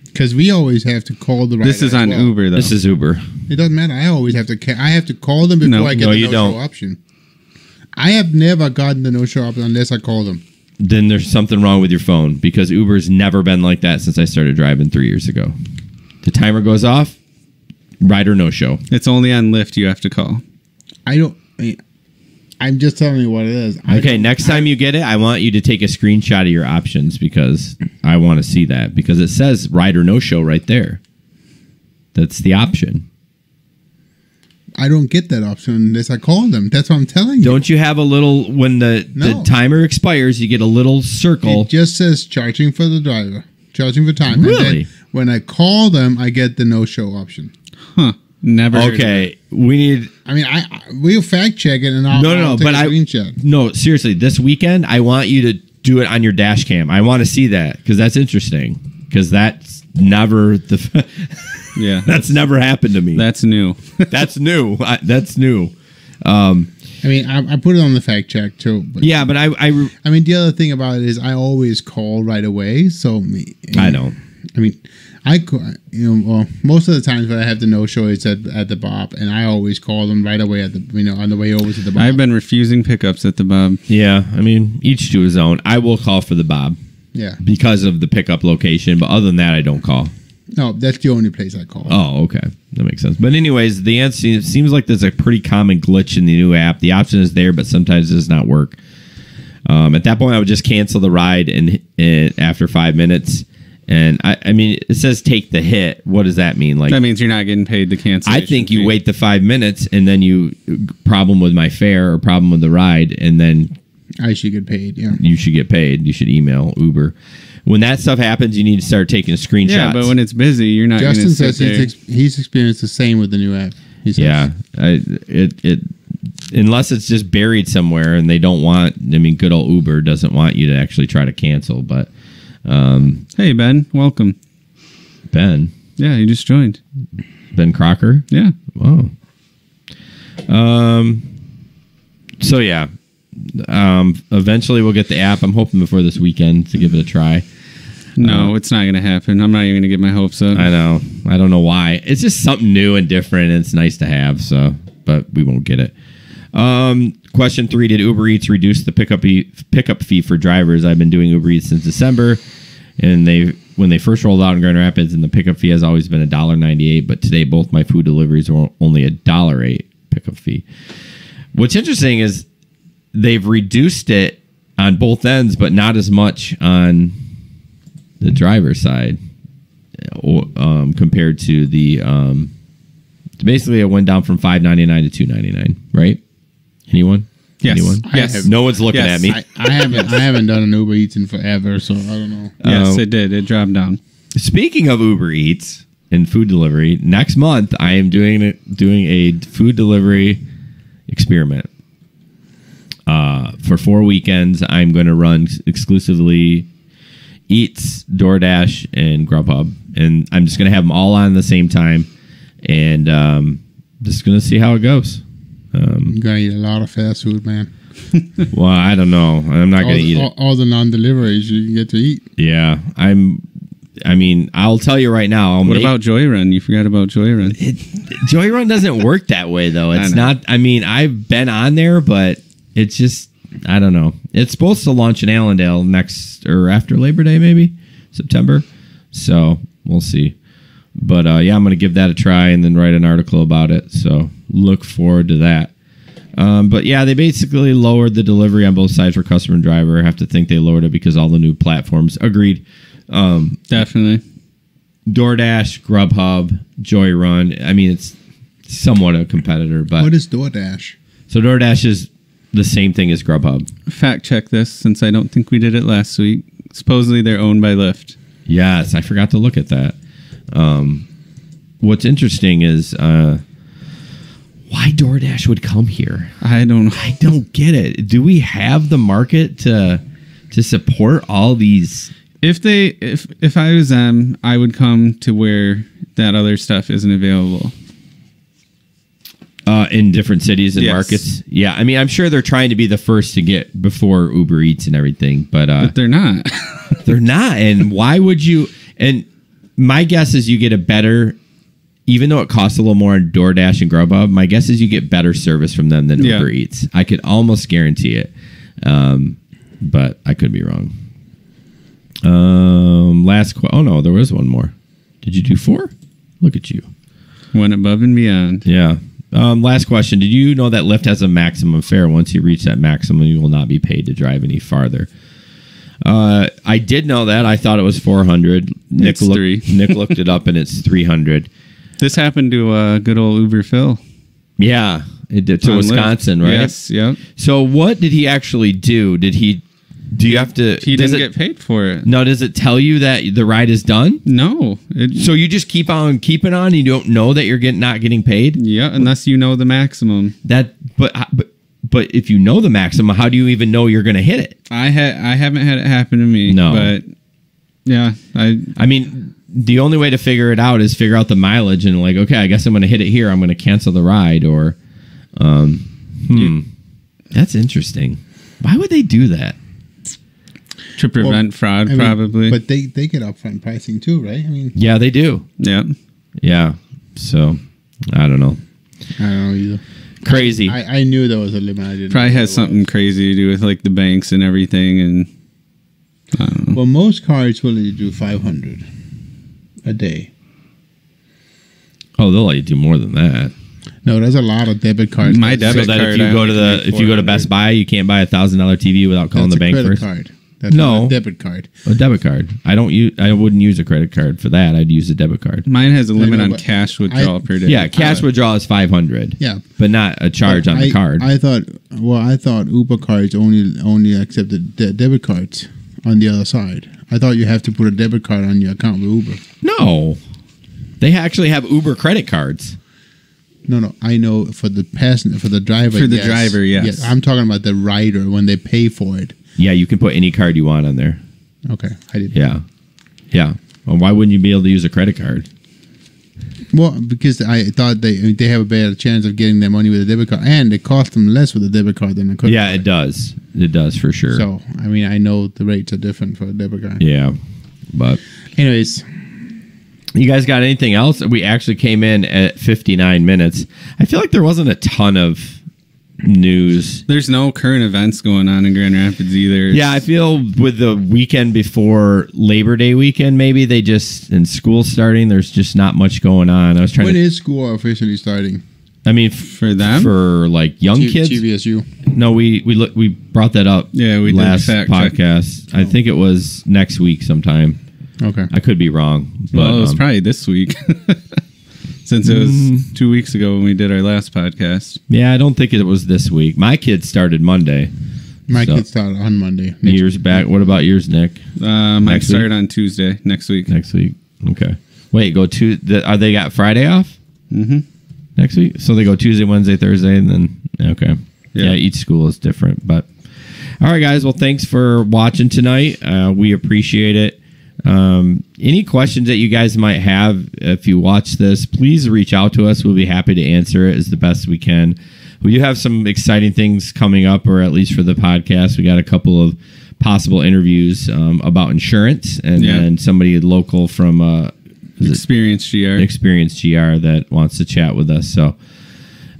Because we always have to call the rider. This is on Uber, though. This is Uber. It doesn't matter. I always have to. I have to call them before I get the no-show option. I have never gotten the no-show option unless I call them. Then there's something wrong with your phone because Uber's never been like that since I started driving 3 years ago. The timer goes off, rider no-show. It's only on Lyft you have to call. I'm just telling you what it is. Okay, next time you get it, I want you to take a screenshot of your options because I want to see that because it says rider no-show right there. That's the option. I don't get that option unless I call them. That's what I'm telling you. Don't you have a little, when the timer expires, you get a little circle. It just says charging for the driver. Charging for time. Really? And then when I call them, I get the no-show option. Huh. Never. Okay, we need. I mean, we'll fact check it and I'll take a screenshot. No, seriously, this weekend I want you to do it on your dash cam. I want to see that because that's interesting. Because that's never that's never happened to me. That's new. That's new. That's new. I mean, I put it on the fact check too. But but I mean, the other thing about it is I always call right away. So I know. I mean, most of the times when I have the no-show, it's at the Bob, and I always call them right away on the way over to the Bob. I've been refusing pickups at the Bob. Yeah, I mean, each to his own. I will call for the Bob. Yeah. Because of the pickup location, but other than that, I don't call. No, that's the only place I call. Oh, okay. That makes sense. But anyways, the answer, it seems like there's a pretty common glitch in the new app. The option is there, but sometimes it does not work. At that point, I would just cancel the ride and after 5 minutes. And I mean, it says take the hit. What does that mean? Like that means you're not getting paid the cancellation. I think you wait the 5 minutes and then you problem with my fare or problem with the ride, and then I should get paid. Yeah, you should get paid. You should email Uber. When that stuff happens, you need to start taking screenshots. Yeah, but when it's busy, you're not. Justin says he's experienced the same with the new app. Yeah, it unless it's just buried somewhere and they don't want. I mean, good old Uber doesn't want you to actually try to cancel, but. Hey Ben, welcome. Ben. Yeah, you just joined. Ben Crocker. Yeah. Wow. So yeah. Eventually we'll get the app. I'm hoping before this weekend to give it a try. No, it's not going to happen. I'm not even going to get my hopes up. I know. I don't know why. It's just something new and different, and it's nice to have. So, but we won't get it. Question 3, did Uber Eats reduce the pickup fee for drivers? I've been doing Uber Eats since December, and when they first rolled out in Grand Rapids, and the pickup fee has always been $1.98, but today both my food deliveries are only $1.08 pickup fee. What's interesting is they've reduced it on both ends, but not as much on the driver's side compared to the basically it went down from $5.99 to $2.99, right? Anyone? Yes. Anyone? Yes. No one's looking at me. I haven't done an Uber Eats in forever, so I don't know. Yes, it did. It dropped down. Speaking of Uber Eats and food delivery, next month I am doing a food delivery experiment. For 4 weekends, I'm going to run exclusively Eats, DoorDash, and Grubhub, and I'm just going to have them all on at the same time, and just going to see how it goes. You're gonna eat a lot of fast food, man. Well, I don't know. I'm not gonna eat it. All the non-deliveries you get to eat. Yeah, I mean, I'll tell you right now. What about Joyrun? You forgot about Joyrun. Joyrun doesn't work that way, though. It's not. I mean, I've been on there, but it's just, I don't know. It's supposed to launch in Allendale next or after Labor Day, maybe September. So we'll see. But yeah, I'm going to give that a try and then write an article about it. So look forward to that. But yeah, they basically lowered the delivery on both sides for customer and driver. I have to think they lowered it because all the new platforms. Agreed. Definitely. DoorDash, Grubhub, Joyrun. I mean, it's somewhat a competitor, but What is DoorDash? so DoorDash is the same thing as Grubhub. Fact check this, since I don't think we did it last week. Supposedly they're owned by Lyft. Yes, I forgot to look at that. What's interesting is why DoorDash would come here. I don't know. I don't get it. Do we have the market to support all these? If I was them, I would come to where that other stuff isn't available. In different cities and Yes. markets? Yeah, I mean, I'm sure they're trying to be the first to get before Uber Eats and everything, But they're not. they're not. And why would you? And my guess is you get a better, even though it costs a little more on DoorDash and Grubhub, my guess is you get better service from them than Yeah. Uber Eats. I could almost guarantee it. But I could be wrong. Oh no, there was one more. Did you do 4? Look at you. Went above and beyond. Yeah. Last question. Did you know that Lyft has a maximum fare? Once you reach that maximum, you will not be paid to drive any farther. I did know that. I thought it was 400. Nick It's 3. Nick looked it up, and it's 300. This happened to good old Uber Phil. Yeah, it did to On Wisconsin, Lyft. right? Yes, yep. So what did he actually do? Do you have to? He does didn't it- get paid for it. No, does it tell you that the ride is done? No. So you just keep on keeping on, and you don't know that you're not getting paid. Yeah, unless you know the maximum. But if you know the maximum, how do you even know you're going to hit it? I haven't had it happen to me. No. But yeah, I mean, the only way to figure it out is figure out the mileage and like, okay, I guess I'm going to hit it here. I'm going to cancel the ride or, that's interesting. Why would they do that? to prevent fraud, I mean, probably. But they get upfront pricing too, right? I mean, Yeah, they do. yeah. Yeah. So I don't know. I don't know either. Crazy. I knew there was a limit. I didn't Probably know has what it something was. crazy to do with like the banks and everything. And I don't know. Well, most cards will let you do 500 a day. Oh, they'll let you do more than that. No, there's a lot of debit cards. My that- So debit that card, if you I go only to can make if you go to Best 400. Buy, you can't buy $1,000 TV without calling that's the a bank credit first. card. That's No. not a debit card. A debit card. I wouldn't use a credit card for that. I'd use a debit card. Mine has a limit know, on but cash withdrawal per day. Yeah, cash withdrawal is 500. Yeah. but not a charge on the card. I thought Uber cards only accepted debit cards on the other side. I thought you have to put a debit card on your account with Uber. No, they actually have Uber credit cards. No, I know for the passenger, for the driver. For the driver, yes. I'm talking about the rider when they pay for it. Yeah, you can put any card you want on there. Okay, I did. Yeah. Well, why wouldn't you be able to use a credit card? Well, because I thought they have a better chance of getting their money with a debit card, and it costs them less with a debit card than a credit Yeah, card. it does. It does for sure. So, I mean, I know the rates are different for a debit card. Yeah, but Anyways, you guys got anything else? We actually came in at 59 minutes. I feel like there wasn't a ton of news. There's no current events going on in Grand Rapids either. Yeah, I feel with the weekend before Labor Day weekend, maybe they just, in school starting, there's just not much going on. I was trying when to, is school officially starting? I mean, For them? for like young kids. GVSU. No, we brought that up. Yeah, we did last fact check. podcast. I think it was next week sometime. Okay. I could be wrong. But, Well, it was probably this week. Since it was 2 weeks ago when we did our last podcast. yeah, I don't think it was this week. My kids started Monday. My So- kids start on Monday. Years back. What about yours, Nick? Mine Next started on Tuesday next week. Next week. Okay. Wait, are they got Friday off Mm-hmm. next week? So they go Tuesday, Wednesday, Thursday, and then okay. Yeah, each school is different. But all right, guys. Well, thanks for watching tonight. We appreciate it. Any questions that you guys might have if you watch this, please reach out to us. We'll be happy to answer it as the best we can. we do have some exciting things coming up, or at least for the podcast. We got a couple of possible interviews about insurance, and then somebody local from Experience GR that wants to chat with us. So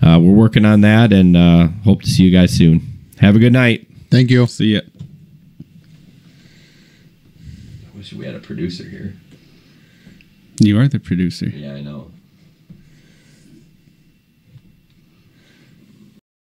we're working on that, and hope to see you guys soon. Have a good night. Thank you. See ya. I wish we had a producer here. You are the producer. Yeah, I know.